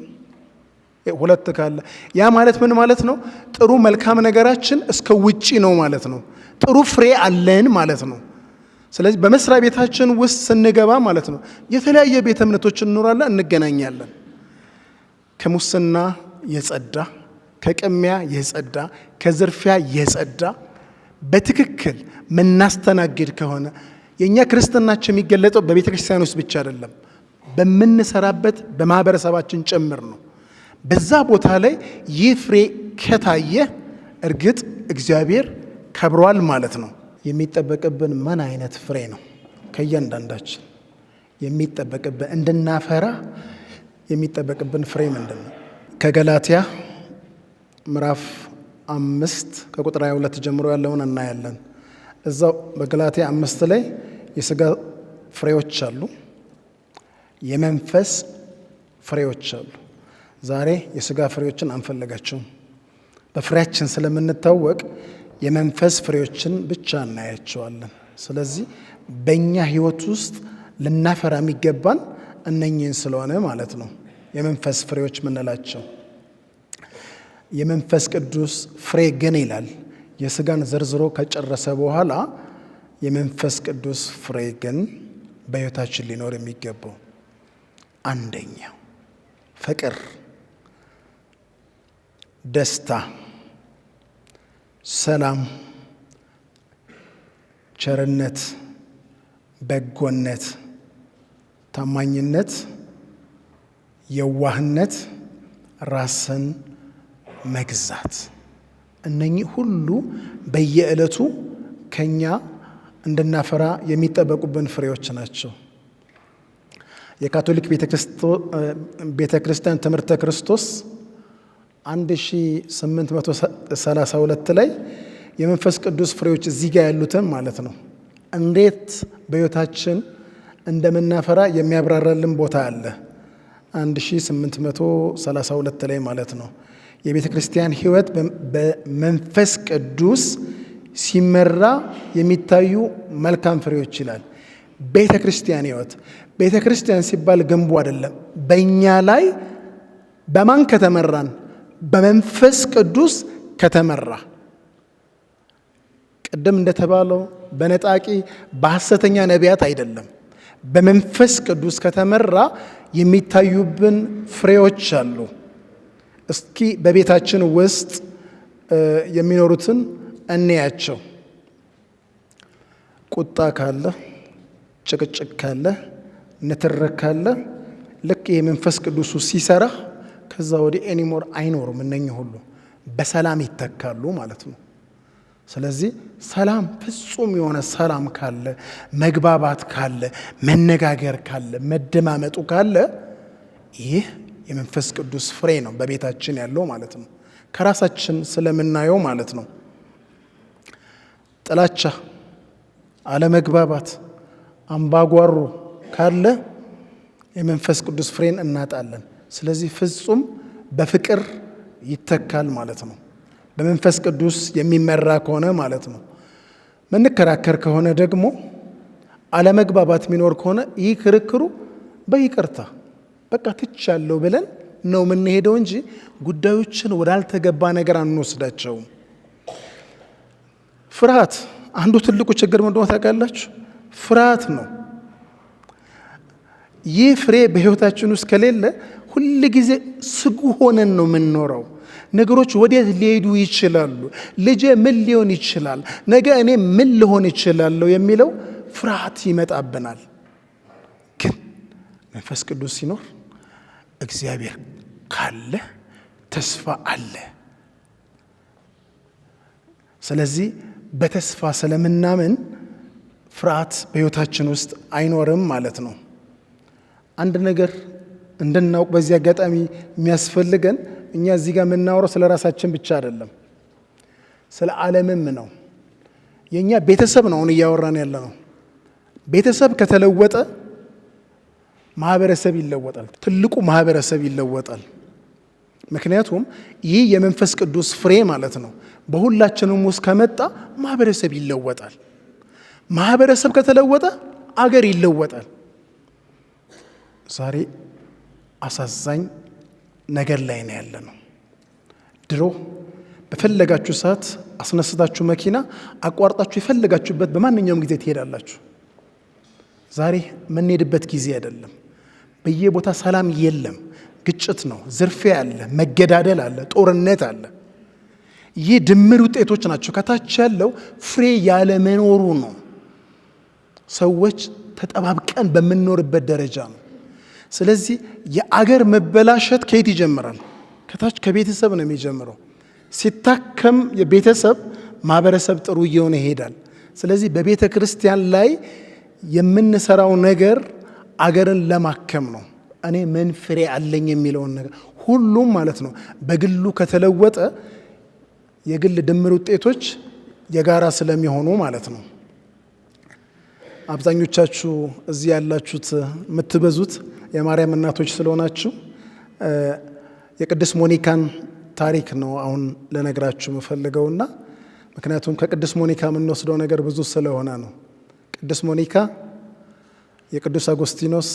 ሁለት ካለ ያ ማለት ምን ማለት ነው? ጥሩ መልካም ነገራችን እስከ ውጪ ነው ማለት ነው። ጥሩ ፍሬ አለን ማለት ነው። ስለዚህ በመስሪያ ቤታችን ውስጥ ስንገባ ማለት ነው የተለያየ ቤተ እምነቶች እንኖራለን፣ እንገናኛለን። ከሙስና የጸዳ፣ ከቅሚያ የጸዳ፣ ከዝርፊያ የጸዳ በትክክል ምናስተናግድ ከሆነ የኛ ክርስትናችን የሚገለጠው በቤተ ክርስቲያን ውስጥ ብቻ አይደለም፣ በምንሰራበት በማህበረሰባችን ጭምር ነው። በዛ ቦታ ላይ ይህ ፍሬ ከታየ እርግጥ እግዚአብሔር ከብሯል ማለት ነው። የሚጠበቅብን ምን አይነት ፍሬ ነው? ከእያንዳንዳችን የሚጠበቅብን እንድናፈራ የሚጠበቅብን ፍሬ ምንድን ነው? ከገላትያ ምዕራፍ 5 ከቁጥር 22 ጀምሮ ያለውን እናያለን። እዛው በገላትያ 5 ላይ የሥጋ ፍሬዎች አሉ፣ የመንፈስ ፍሬዎች አሉ። ዛሬ የሥጋ ፍሬዎችን አንፈልጋቸውም። በፍሬያችን ስለምንታወቅ የመንፈስ ፍሬዎችን ብቻ እናያቸዋለን። ስለዚህ በእኛ ሕይወት ውስጥ ልናፈራ የሚገባን እነኚህን ስለሆነ ማለት ነው የመንፈስ ፍሬዎች ምንላቸው። የመንፈስ ቅዱስ ፍሬ ግን ይላል የሥጋን ዘርዝሮ ከጨረሰ በኋላ የመንፈስ ቅዱስ ፍሬ ግን በሕይወታችን ሊኖር የሚገባው አንደኛው ፍቅር፣ ደስታ፣ ሰላም፣ ቸርነት፣ በጎነት፣ ታማኝነት፣ የዋህነት፣ ራስን መግዛት። እነኚህ ሁሉ በየዕለቱ ከኛ እንድናፈራ የሚጠበቁብን ፍሬዎች ናቸው። የካቶሊክ ቤተ ክርስቲያን ትምህርተ ክርስቶስ 1832 ላይ የመንፈስ ቅዱስ ፍሬዎች እዚህ ጋር ያሉትን ማለት ነው እንዴት በሕይወታችን እንደምናፈራ የሚያብራራልን ቦታ አለ። 1832 ላይ ማለት ነው የቤተ ክርስቲያን ሕይወት በመንፈስ ቅዱስ ሲመራ የሚታዩ መልካም ፍሬዎች ይላል። ቤተ ክርስቲያን ሕይወት፣ ቤተ ክርስቲያን ሲባል ግንቡ አይደለም። በእኛ ላይ በማን ከተመራን? በመንፈስ ቅዱስ ከተመራ። ቅድም እንደተባለው በነጣቂ በሐሰተኛ ነቢያት አይደለም። በመንፈስ ቅዱስ ከተመራ የሚታዩብን ፍሬዎች አሉ። እስኪ በቤታችን ውስጥ የሚኖሩትን እንያቸው። ቁጣ ካለ፣ ጭቅጭቅ ካለ፣ ንትርክ ካለ ልክ ይህ መንፈስ ቅዱሱ ሲሰራ ከዛ ወዲህ ኤኒሞር አይኖሩም። እነኚህ ሁሉ በሰላም ይተካሉ ማለት ነው። ስለዚህ ሰላም፣ ፍጹም የሆነ ሰላም ካለ፣ መግባባት ካለ፣ መነጋገር ካለ፣ መደማመጡ ካለ ይህ የመንፈስ ቅዱስ ፍሬ ነው በቤታችን ያለው ማለት ነው። ከራሳችን ስለምናየው ማለት ነው። ጥላቻ፣ አለመግባባት፣ አምባጓሮ ካለ የመንፈስ ቅዱስ ፍሬን እናጣለን። ስለዚህ ፍጹም በፍቅር ይተካል ማለት ነው። በመንፈስ ቅዱስ የሚመራ ከሆነ ማለት ነው። ምንከራከር ከሆነ ደግሞ አለመግባባት የሚኖር ከሆነ ይህ ክርክሩ በይቅርታ በቃ ትቻለሁ ብለን ነው የምንሄደው እንጂ ጉዳዮችን ወዳልተገባ ነገር አንወስዳቸውም። ፍርሃት አንዱ ትልቁ ችግር ምን እንደሆነ ታውቃላችሁ? ፍርሃት ነው። ይህ ፍሬ በሕይወታችን ውስጥ ከሌለ ሁል ጊዜ ስጉ ሆነን ነው የምንኖረው። ነገሮች ወዴት ሊሄዱ ይችላሉ? ልጄ ምን ሊሆን ይችላል? ነገ እኔ ምን ልሆን ይችላለሁ? የሚለው ፍርሃት ይመጣብናል። ግን መንፈስ ቅዱስ ሲኖር እግዚአብሔር ካለ ተስፋ አለ። ስለዚህ በተስፋ ስለምናምን ፍርሃት በሕይወታችን ውስጥ አይኖርም ማለት ነው። አንድ ነገር እንድናውቅ በዚህ አጋጣሚ የሚያስፈልገን እኛ እዚህ ጋር የምናወራው ስለ ራሳችን ብቻ አይደለም፣ ስለ ዓለምም ነው። የእኛ ቤተሰብ ነው አሁን እያወራን ያለ ነው። ቤተሰብ ከተለወጠ ማህበረሰብ ይለወጣል። ትልቁ ማህበረሰብ ይለወጣል። ምክንያቱም ይህ የመንፈስ ቅዱስ ፍሬ ማለት ነው በሁላችንም ውስጥ ከመጣ ማህበረሰብ ይለወጣል። ማህበረሰብ ከተለወጠ አገር ይለወጣል። ዛሬ አሳዛኝ ነገር ላይ ነው ያለነው። ድሮ በፈለጋችሁ ሰዓት አስነስታችሁ መኪና አቋርጣችሁ የፈለጋችሁበት በማንኛውም ጊዜ ትሄዳላችሁ። ዛሬ የምንሄድበት ጊዜ አይደለም። በየቦታ ሰላም የለም፣ ግጭት ነው፣ ዝርፊያ አለ፣ መገዳደል አለ፣ ጦርነት አለ። ይህ ድምር ውጤቶች ናቸው። ከታች ያለው ፍሬ ያለ መኖሩ ነው። ሰዎች ተጠባብቀን በምንኖርበት ደረጃ ነው። ስለዚህ የአገር መበላሸት ከየት ይጀምራል? ከታች ከቤተሰብ ነው የሚጀምረው። ሲታከም የቤተሰብ ማህበረሰብ ጥሩ እየሆነ ይሄዳል። ስለዚህ በቤተ ክርስቲያን ላይ የምንሰራው ነገር አገርን ለማከም ነው። እኔ ምን ፍሬ አለኝ የሚለውን ነገር ሁሉም ማለት ነው በግሉ ከተለወጠ የግል ድምር ውጤቶች የጋራ ስለሚሆኑ ማለት ነው። አብዛኞቻችሁ እዚህ ያላችሁት የምትበዙት የማርያም እናቶች ስለሆናችሁ የቅድስት ሞኒካን ታሪክ ነው አሁን ለነግራችሁ የምፈልገውና ምክንያቱም ከቅድስት ሞኒካ የምንወስደው ነገር ብዙ ስለሆነ ነው። ቅድስት ሞኒካ የቅዱስ አጎስቲኖስ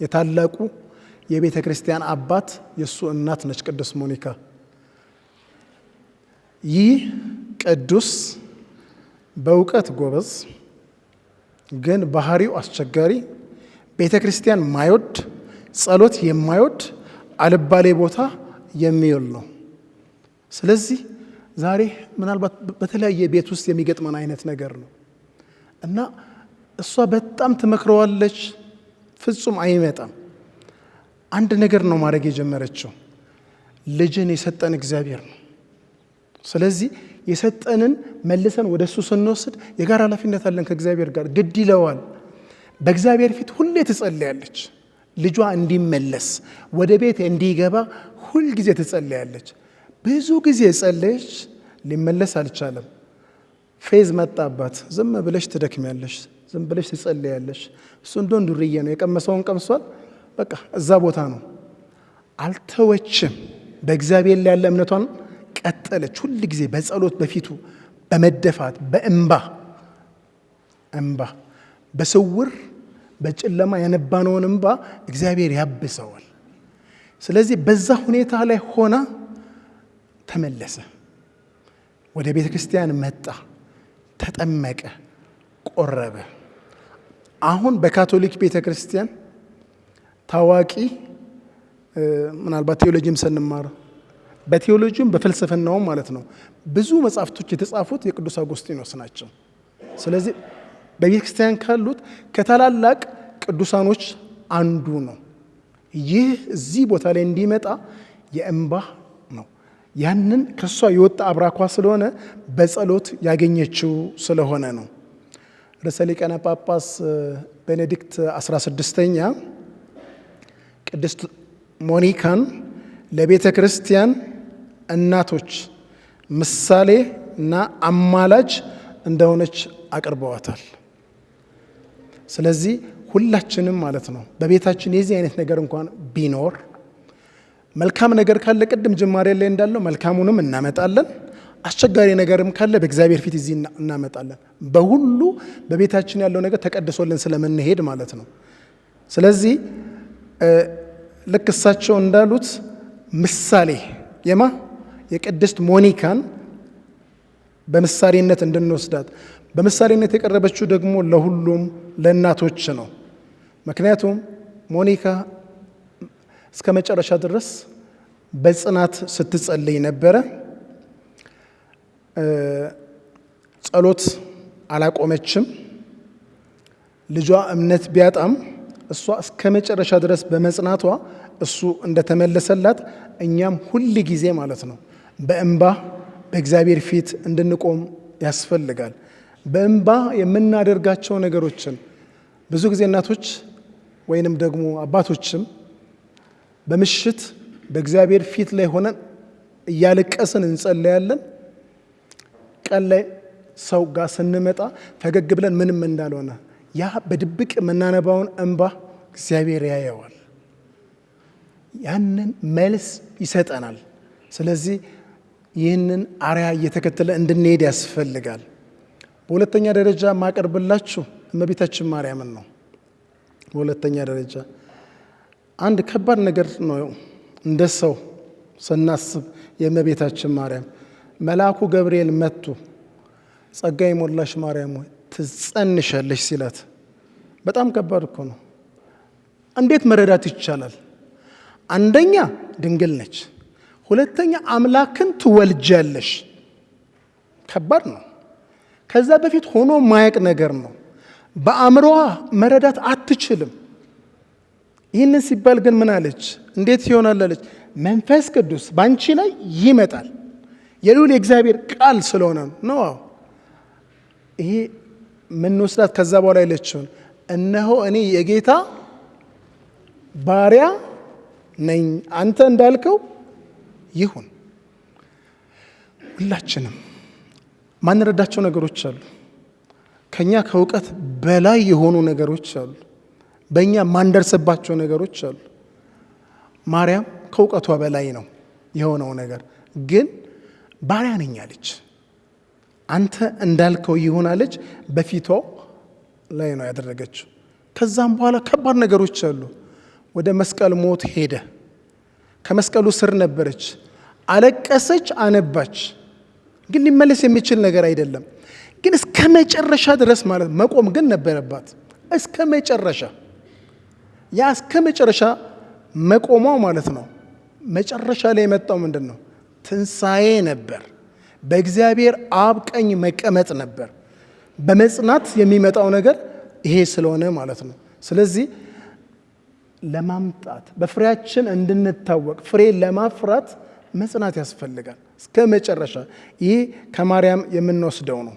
የታላቁ የቤተ ክርስቲያን አባት የእሱ እናት ነች። ቅድስት ሞኒካ ይህ ቅዱስ በእውቀት ጎበዝ ግን ባህሪው አስቸጋሪ፣ ቤተ ክርስቲያን ማይወድ፣ ጸሎት የማይወድ፣ አልባሌ ቦታ የሚውል ነው። ስለዚህ ዛሬ ምናልባት በተለያየ ቤት ውስጥ የሚገጥመን አይነት ነገር ነው እና እሷ በጣም ትመክረዋለች፣ ፍጹም አይመጣም። አንድ ነገር ነው ማድረግ የጀመረችው። ልጅን የሰጠን እግዚአብሔር ነው። ስለዚህ የሰጠንን መልሰን ወደ እሱ ስንወስድ የጋራ ኃላፊነት አለን ከእግዚአብሔር ጋር፣ ግድ ይለዋል። በእግዚአብሔር ፊት ሁሌ ትጸልያለች። ልጇ እንዲመለስ ወደ ቤት እንዲገባ ሁል ጊዜ ትጸልያለች። ብዙ ጊዜ ጸለየች፣ ሊመለስ አልቻለም። ፌዝ መጣባት። ዝም ብለሽ ትደክሚያለሽ፣ ዝም ብለሽ ትጸልያለሽ። እሱ እንደሆን ዱርዬ ነው፣ የቀመሰውን ቀምሷል። በቃ እዛ ቦታ ነው። አልተወችም። በእግዚአብሔር ላይ ያለ እምነቷን ቀጠለች። ሁል ጊዜ በጸሎት በፊቱ በመደፋት በእንባ በስውር በጨለማ ያነባነውን እንባ እግዚአብሔር ያብሰዋል። ስለዚህ በዛ ሁኔታ ላይ ሆና ተመለሰ። ወደ ቤተ ክርስቲያን መጣ፣ ተጠመቀ፣ ቆረበ። አሁን በካቶሊክ ቤተ ክርስቲያን ታዋቂ ምናልባት ቴዎሎጂም ስንማር በቴዎሎጂም በፍልስፍናውም ማለት ነው ብዙ መጻሕፍቶች የተጻፉት የቅዱስ አጎስጢኖስ ናቸው። ስለዚህ በቤተ ክርስቲያን ካሉት ከታላላቅ ቅዱሳኖች አንዱ ነው። ይህ እዚህ ቦታ ላይ እንዲመጣ የእንባ ነው። ያንን ከሷ የወጣ አብራኳ ስለሆነ በጸሎት ያገኘችው ስለሆነ ነው። ርዕሰ ሊቃነ ጳጳስ ቤኔዲክት 16ኛ ቅድስት ሞኒካን ለቤተ ክርስቲያን እናቶች ምሳሌ እና አማላጅ እንደሆነች አቅርበዋታል። ስለዚህ ሁላችንም ማለት ነው በቤታችን የዚህ አይነት ነገር እንኳን ቢኖር መልካም ነገር ካለ ቅድም ጅማሬ ላይ እንዳለው መልካሙንም እናመጣለን፣ አስቸጋሪ ነገርም ካለ በእግዚአብሔር ፊት እዚህ እናመጣለን። በሁሉ በቤታችን ያለው ነገር ተቀድሶልን ስለምንሄድ ማለት ነው። ስለዚህ ልክ እሳቸው እንዳሉት ምሳሌ የቅድስት ሞኒካን በምሳሌነት እንድንወስዳት፣ በምሳሌነት የቀረበችው ደግሞ ለሁሉም ለእናቶች ነው። ምክንያቱም ሞኒካ እስከ መጨረሻ ድረስ በጽናት ስትጸልይ ነበረ። ጸሎት አላቆመችም። ልጇ እምነት ቢያጣም እሷ እስከ መጨረሻ ድረስ በመጽናቷ እሱ እንደተመለሰላት እኛም ሁል ጊዜ ማለት ነው በእንባ በእግዚአብሔር ፊት እንድንቆም ያስፈልጋል። በእንባ የምናደርጋቸው ነገሮችን ብዙ ጊዜ እናቶች ወይንም ደግሞ አባቶችም በምሽት በእግዚአብሔር ፊት ላይ ሆነን እያለቀስን እንጸለያለን። ቀን ላይ ሰው ጋር ስንመጣ ፈገግ ብለን ምንም እንዳልሆነ ያ በድብቅ የምናነባውን እንባ እግዚአብሔር ያየዋል፣ ያንን መልስ ይሰጠናል። ስለዚህ ይህንን አርያ እየተከተለ እንድንሄድ ያስፈልጋል። በሁለተኛ ደረጃ ማቀርብላችሁ እመቤታችን ማርያምን ነው። በሁለተኛ ደረጃ አንድ ከባድ ነገር ነው እንደ ሰው ስናስብ የእመቤታችን ማርያም መልአኩ ገብርኤል መጥቶ ጸጋ የሞላሽ ማርያም ሆይ ትጸንሻለሽ ሲላት በጣም ከባድ እኮ ነው። እንዴት መረዳት ይቻላል? አንደኛ ድንግል ነች፣ ሁለተኛ አምላክን ትወልጃለሽ። ከባድ ነው። ከዛ በፊት ሆኖ ማያቅ ነገር ነው። በአእምሮዋ መረዳት አትችልም። ይህንን ሲባል ግን ምን አለች? እንዴት ይሆናል አለች? መንፈስ ቅዱስ ባንቺ ላይ ይመጣል። የልዑል የእግዚአብሔር ቃል ስለሆነ ነው። ይሄ ምን ወስዳት ከዛ በኋላ ያለችውን እነሆ እኔ የጌታ ባሪያ ነኝ፣ አንተ እንዳልከው ይሁን። ሁላችንም ማንረዳቸው ነገሮች አሉ። ከኛ ከእውቀት በላይ የሆኑ ነገሮች አሉ። በእኛ ማንደርስባቸው ነገሮች አሉ። ማርያም ከእውቀቷ በላይ ነው የሆነው ነገር፣ ግን ባሪያ ነኝ አለች። አንተ እንዳልከው ይሁን አለች። በፊቷ ላይ ነው ያደረገችው። ከዛም በኋላ ከባድ ነገሮች አሉ። ወደ መስቀል ሞት ሄደ። ከመስቀሉ ስር ነበረች፣ አለቀሰች፣ አነባች። ግን ሊመለስ የሚችል ነገር አይደለም። ግን እስከ መጨረሻ ድረስ ማለት መቆም ግን ነበረባት። እስከ መጨረሻ ያ እስከ መጨረሻ መቆሟ ማለት ነው። መጨረሻ ላይ የመጣው ምንድን ነው? ትንሣኤ ነበር። በእግዚአብሔር አብ ቀኝ መቀመጥ ነበር። በመጽናት የሚመጣው ነገር ይሄ ስለሆነ ማለት ነው። ስለዚህ ለማምጣት በፍሬያችን እንድንታወቅ ፍሬ ለማፍራት መጽናት ያስፈልጋል እስከ መጨረሻ። ይህ ከማርያም የምንወስደው ነው።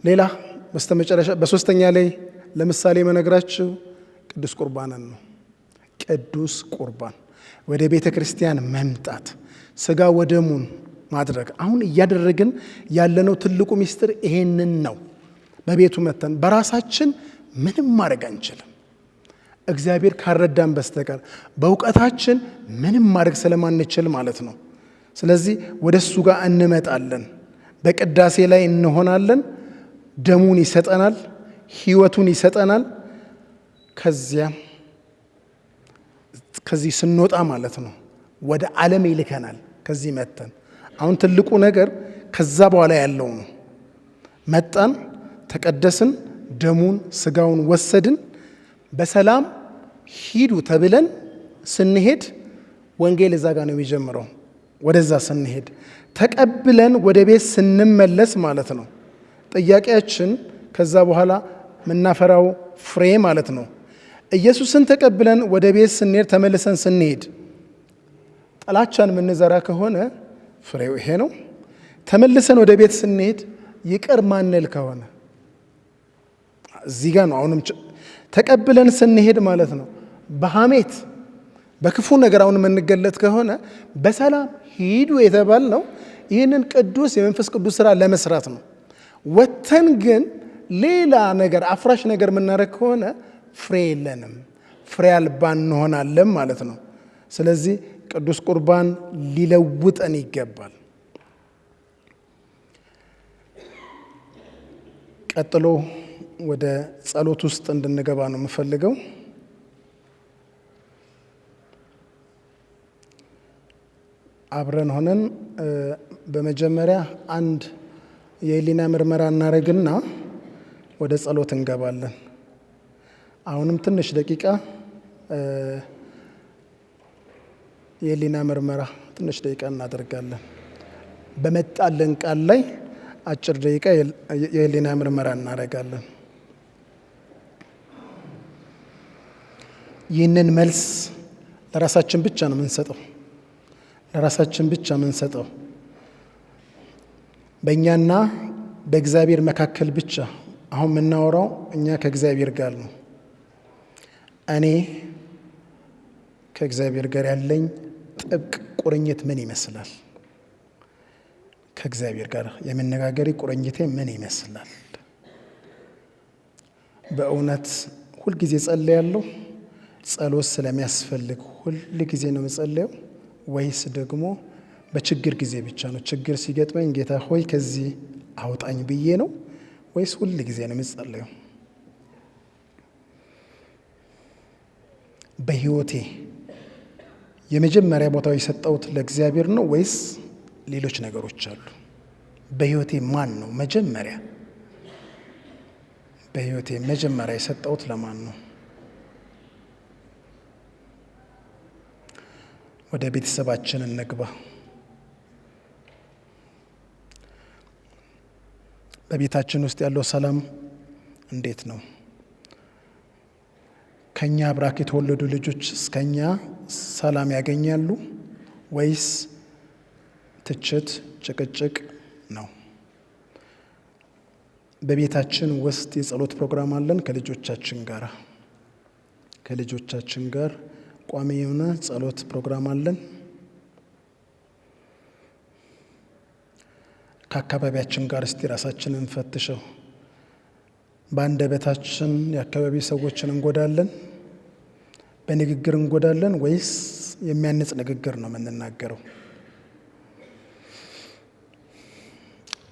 ሌላ በስተመጨረሻ በሶስተኛ ላይ ለምሳሌ መነግራችሁ ቅዱስ ቁርባንን ነው። ቅዱስ ቁርባን ወደ ቤተ ክርስቲያን መምጣት፣ ስጋ ወደሙን ማድረግ። አሁን እያደረግን ያለነው ትልቁ ሚስጥር ይሄንን ነው። በቤቱ መተን በራሳችን ምንም ማድረግ አንችልም፣ እግዚአብሔር ካረዳን በስተቀር በእውቀታችን ምንም ማድረግ ስለማንችል ማለት ነው። ስለዚህ ወደ እሱ ጋር እንመጣለን፣ በቅዳሴ ላይ እንሆናለን። ደሙን ይሰጠናል፣ ሕይወቱን ይሰጠናል። ከዚህ ስንወጣ ማለት ነው ወደ ዓለም ይልከናል። ከዚህ መተን አሁን ትልቁ ነገር ከዛ በኋላ ያለው ነው። መጣን፣ ተቀደስን፣ ደሙን ስጋውን ወሰድን፣ በሰላም ሂዱ ተብለን ስንሄድ ወንጌል እዛ ጋር ነው የሚጀምረው። ወደዛ ስንሄድ ተቀብለን ወደ ቤት ስንመለስ ማለት ነው ጥያቄያችን ከዛ በኋላ የምናፈራው ፍሬ ማለት ነው። ኢየሱስን ተቀብለን ወደ ቤት ስንሄድ ተመልሰን ስንሄድ ጥላቻን የምንዘራ ከሆነ ፍሬው ይሄ ነው። ተመልሰን ወደ ቤት ስንሄድ ይቅር ማንል ከሆነ እዚህ ጋር ነው። አሁንም ተቀብለን ስንሄድ ማለት ነው በሐሜት በክፉ ነገር አሁን የምንገለጥ ከሆነ በሰላም ሂዱ የተባል ነው ይህንን ቅዱስ የመንፈስ ቅዱስ ስራ ለመስራት ነው። ወተን ግን ሌላ ነገር አፍራሽ ነገር የምናደርግ ከሆነ ፍሬ የለንም፣ ፍሬ አልባ እንሆናለን ማለት ነው። ስለዚህ ቅዱስ ቁርባን ሊለውጠን ይገባል። ቀጥሎ ወደ ጸሎት ውስጥ እንድንገባ ነው የምፈልገው። አብረን ሆነን በመጀመሪያ አንድ የህሊና ምርመራ እናደርግና ወደ ጸሎት እንገባለን። አሁንም ትንሽ ደቂቃ የህሊና ምርመራ ትንሽ ደቂቃ እናደርጋለን። በመጣልን ቃል ላይ አጭር ደቂቃ የህሊና ምርመራ እናደርጋለን። ይህንን መልስ ለራሳችን ብቻ ነው የምንሰጠው፣ ለራሳችን ብቻ የምንሰጠው በእኛና በእግዚአብሔር መካከል ብቻ። አሁን የምናወራው እኛ ከእግዚአብሔር ጋር ነው። እኔ ከእግዚአብሔር ጋር ያለኝ ጥብቅ ቁርኝት ምን ይመስላል? ከእግዚአብሔር ጋር የመነጋገሪ ቁርኝቴ ምን ይመስላል? በእውነት ሁልጊዜ ጸልያለሁ? ጸሎት ስለሚያስፈልግ ሁል ጊዜ ነው የምጸልየው? ወይስ ደግሞ በችግር ጊዜ ብቻ ነው? ችግር ሲገጥመኝ ጌታ ሆይ ከዚህ አውጣኝ ብዬ ነው? ወይስ ሁል ጊዜ ነው የምጸልየው? በሕይወቴ የመጀመሪያ ቦታው የሰጠሁት ለእግዚአብሔር ነው ወይስ ሌሎች ነገሮች አሉ? በሕይወቴ ማን ነው መጀመሪያ? በሕይወቴ መጀመሪያ የሰጠሁት ለማን ነው? ወደ ቤተሰባችን እንግባ። በቤታችን ውስጥ ያለው ሰላም እንዴት ነው? ከኛ አብራክ የተወለዱ ልጆች እስከኛ ሰላም ያገኛሉ ወይስ ትችት፣ ጭቅጭቅ ነው? በቤታችን ውስጥ የጸሎት ፕሮግራም አለን ከልጆቻችን ጋር ቋሚ የሆነ ጸሎት ፕሮግራም አለን። ከአካባቢያችን ጋር እስቲ ራሳችንን ፈትሸው። በአንደበታችን የአካባቢ ሰዎችን እንጎዳለን? በንግግር እንጎዳለን ወይስ የሚያንጽ ንግግር ነው የምንናገረው?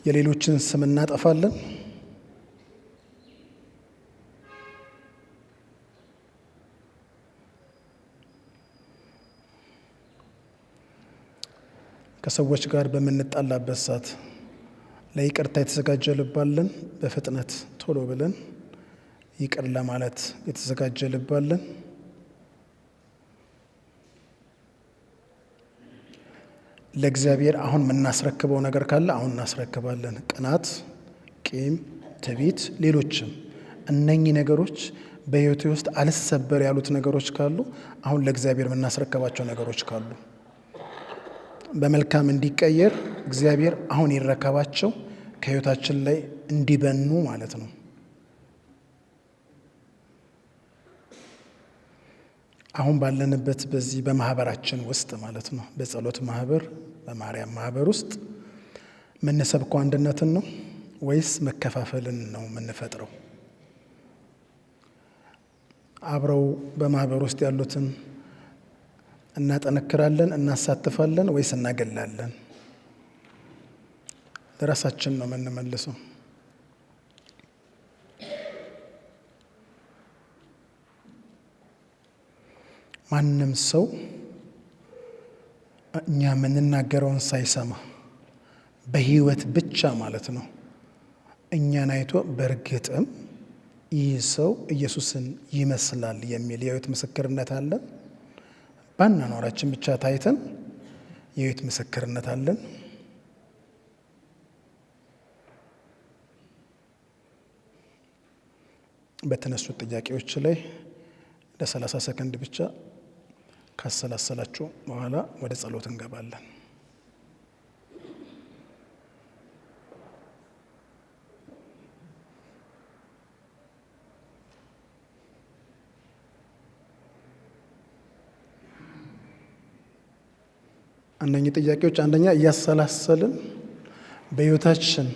የሌሎችን ስም እናጠፋለን? ከሰዎች ጋር በምንጣላበት ሰዓት ለይቅርታ የተዘጋጀ ልብ አለን? በፍጥነት ቶሎ ብለን ይቅር ለማለት የተዘጋጀ ልብ አለን? ለእግዚአብሔር አሁን የምናስረክበው ነገር ካለ አሁን እናስረክባለን። ቅናት፣ ቂም፣ ትዕቢት፣ ሌሎችም እነኚህ ነገሮች በሕይወቴ ውስጥ አልሰበር ያሉት ነገሮች ካሉ አሁን ለእግዚአብሔር የምናስረክባቸው ነገሮች ካሉ በመልካም እንዲቀየር እግዚአብሔር አሁን ይረከባቸው፣ ከሕይወታችን ላይ እንዲበኑ ማለት ነው። አሁን ባለንበት በዚህ በማህበራችን ውስጥ ማለት ነው፣ በጸሎት ማህበር፣ በማርያም ማህበር ውስጥ የምንሰብከው አንድነትን ነው ወይስ መከፋፈልን ነው የምንፈጥረው? አብረው በማህበር ውስጥ ያሉትን እናጠነክራለን፣ እናሳትፋለን ወይስ እናገላለን? ለራሳችን ነው የምንመልሰው። ማንም ሰው እኛ የምንናገረውን ሳይሰማ በህይወት ብቻ ማለት ነው እኛን አይቶ በእርግጥም ይህ ሰው ኢየሱስን ይመስላል የሚል የህይወት ምስክርነት አለን? ባናኖራችን ብቻ ታይተን የህይወት ምስክርነት አለን? በተነሱት ጥያቄዎች ላይ ለ30 ሰከንድ ብቻ ካሰላሰላችሁ በኋላ ወደ ጸሎት እንገባለን። እነኚህ ጥያቄዎች አንደኛ እያሰላሰልን በህይወታችን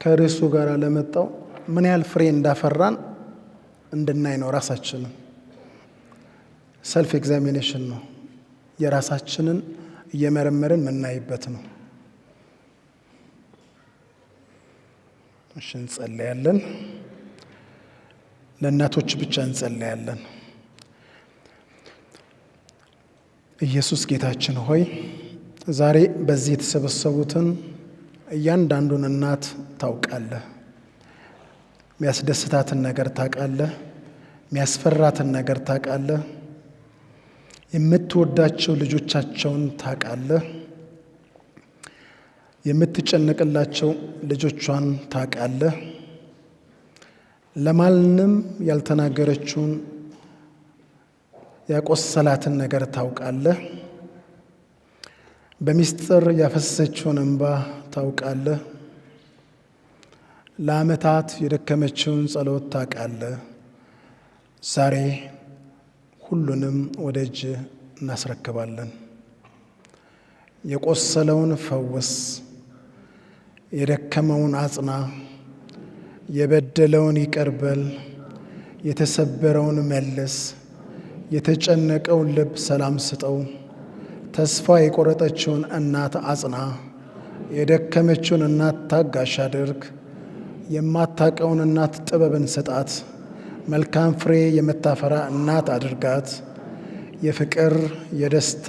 ከርዕሱ ጋር ለመጣው ምን ያህል ፍሬ እንዳፈራን እንድናይ ነው። ራሳችንን ሰልፍ ኤግዛሚኔሽን ነው። የራሳችንን እየመረመርን የምናይበት ነው። እሺ፣ እንጸልያለን። ለእናቶች ብቻ እንጸልያለን። ኢየሱስ ጌታችን ሆይ ዛሬ በዚህ የተሰበሰቡትን እያንዳንዱን እናት ታውቃለህ። የሚያስደስታትን ነገር ታውቃለህ። የሚያስፈራትን ነገር ታውቃለህ። የምትወዳቸው ልጆቻቸውን ታውቃለህ። የምትጨነቅላቸው ልጆቿን ታውቃለህ። ለማንም ያልተናገረችውን ያቆሰላትን ነገር ታውቃለህ። በሚስጥር ያፈሰሰችውን እንባ ታውቃለህ። ለዓመታት የደከመችውን ጸሎት ታውቃለህ። ዛሬ ሁሉንም ወደ እጅ እናስረክባለን። የቆሰለውን ፈውስ፣ የደከመውን አጽና፣ የበደለውን ይቅር በል፣ የተሰበረውን መልስ፣ የተጨነቀውን ልብ ሰላም ስጠው። ተስፋ የቆረጠችውን እናት አጽና፣ የደከመችውን እናት ታጋሽ አድርግ። የማታውቀውን እናት ጥበብን ስጣት። መልካም ፍሬ የምታፈራ እናት አድርጋት። የፍቅር፣ የደስታ፣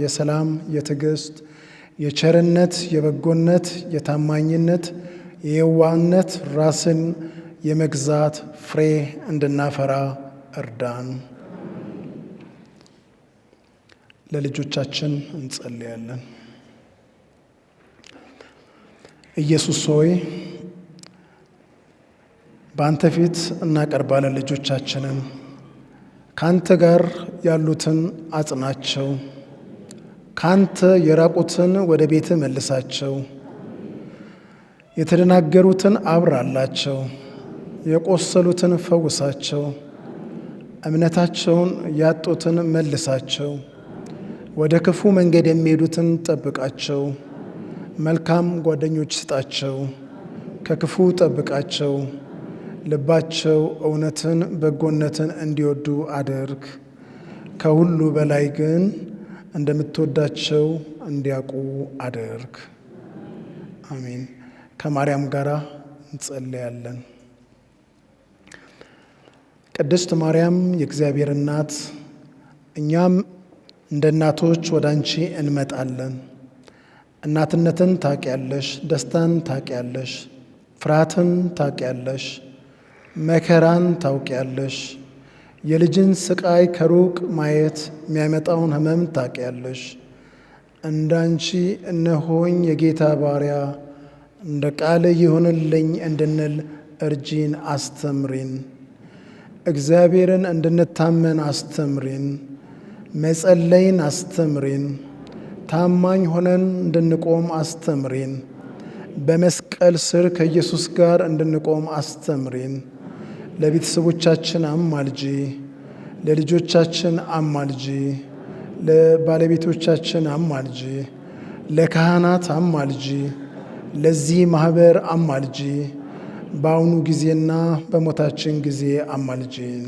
የሰላም፣ የትዕግስት፣ የቸርነት፣ የበጎነት፣ የታማኝነት፣ የየዋህነት፣ ራስን የመግዛት ፍሬ እንድናፈራ እርዳን። ለልጆቻችን እንጸልያለን። ኢየሱስ ሆይ በአንተ ፊት እናቀርባለን ልጆቻችንን። ካንተ ጋር ያሉትን አጽናቸው፣ ካንተ የራቁትን ወደ ቤት መልሳቸው፣ የተደናገሩትን አብራላቸው፣ የቆሰሉትን ፈውሳቸው፣ እምነታቸውን ያጡትን መልሳቸው፣ ወደ ክፉ መንገድ የሚሄዱትን ጠብቃቸው፣ መልካም ጓደኞች ስጣቸው፣ ከክፉ ጠብቃቸው፣ ልባቸው እውነትን በጎነትን እንዲወዱ አድርግ። ከሁሉ በላይ ግን እንደምትወዳቸው እንዲያውቁ አድርግ። አሜን። ከማርያም ጋር እንጸልያለን። ቅድስት ማርያም የእግዚአብሔር እናት፣ እኛም እንደ እናቶች ወደ አንቺ እንመጣለን። እናትነትን ታውቂያለሽ፣ ደስታን ታውቂያለሽ፣ ፍርሃትን ታውቂያለሽ፣ መከራን ታውቂያለሽ፣ የልጅን ስቃይ ከሩቅ ማየት የሚያመጣውን ሕመም ታውቂያለሽ። እንዳንቺ እነሆኝ የጌታ ባሪያ፣ እንደ ቃል ይሁንልኝ እንድንል እርጂን፣ አስተምሪን። እግዚአብሔርን እንድንታመን አስተምሪን። መጸለይን አስተምሪን። ታማኝ ሆነን እንድንቆም አስተምሪን። በመስቀል ስር ከኢየሱስ ጋር እንድንቆም አስተምሪን። ለቤተሰቦቻችን አማልጂ፣ ለልጆቻችን አማልጂ፣ ለባለቤቶቻችን አማልጂ፣ ለካህናት አማልጂ፣ ለዚህ ማህበር አማልጂ፣ በአሁኑ ጊዜና በሞታችን ጊዜ አማልጂን።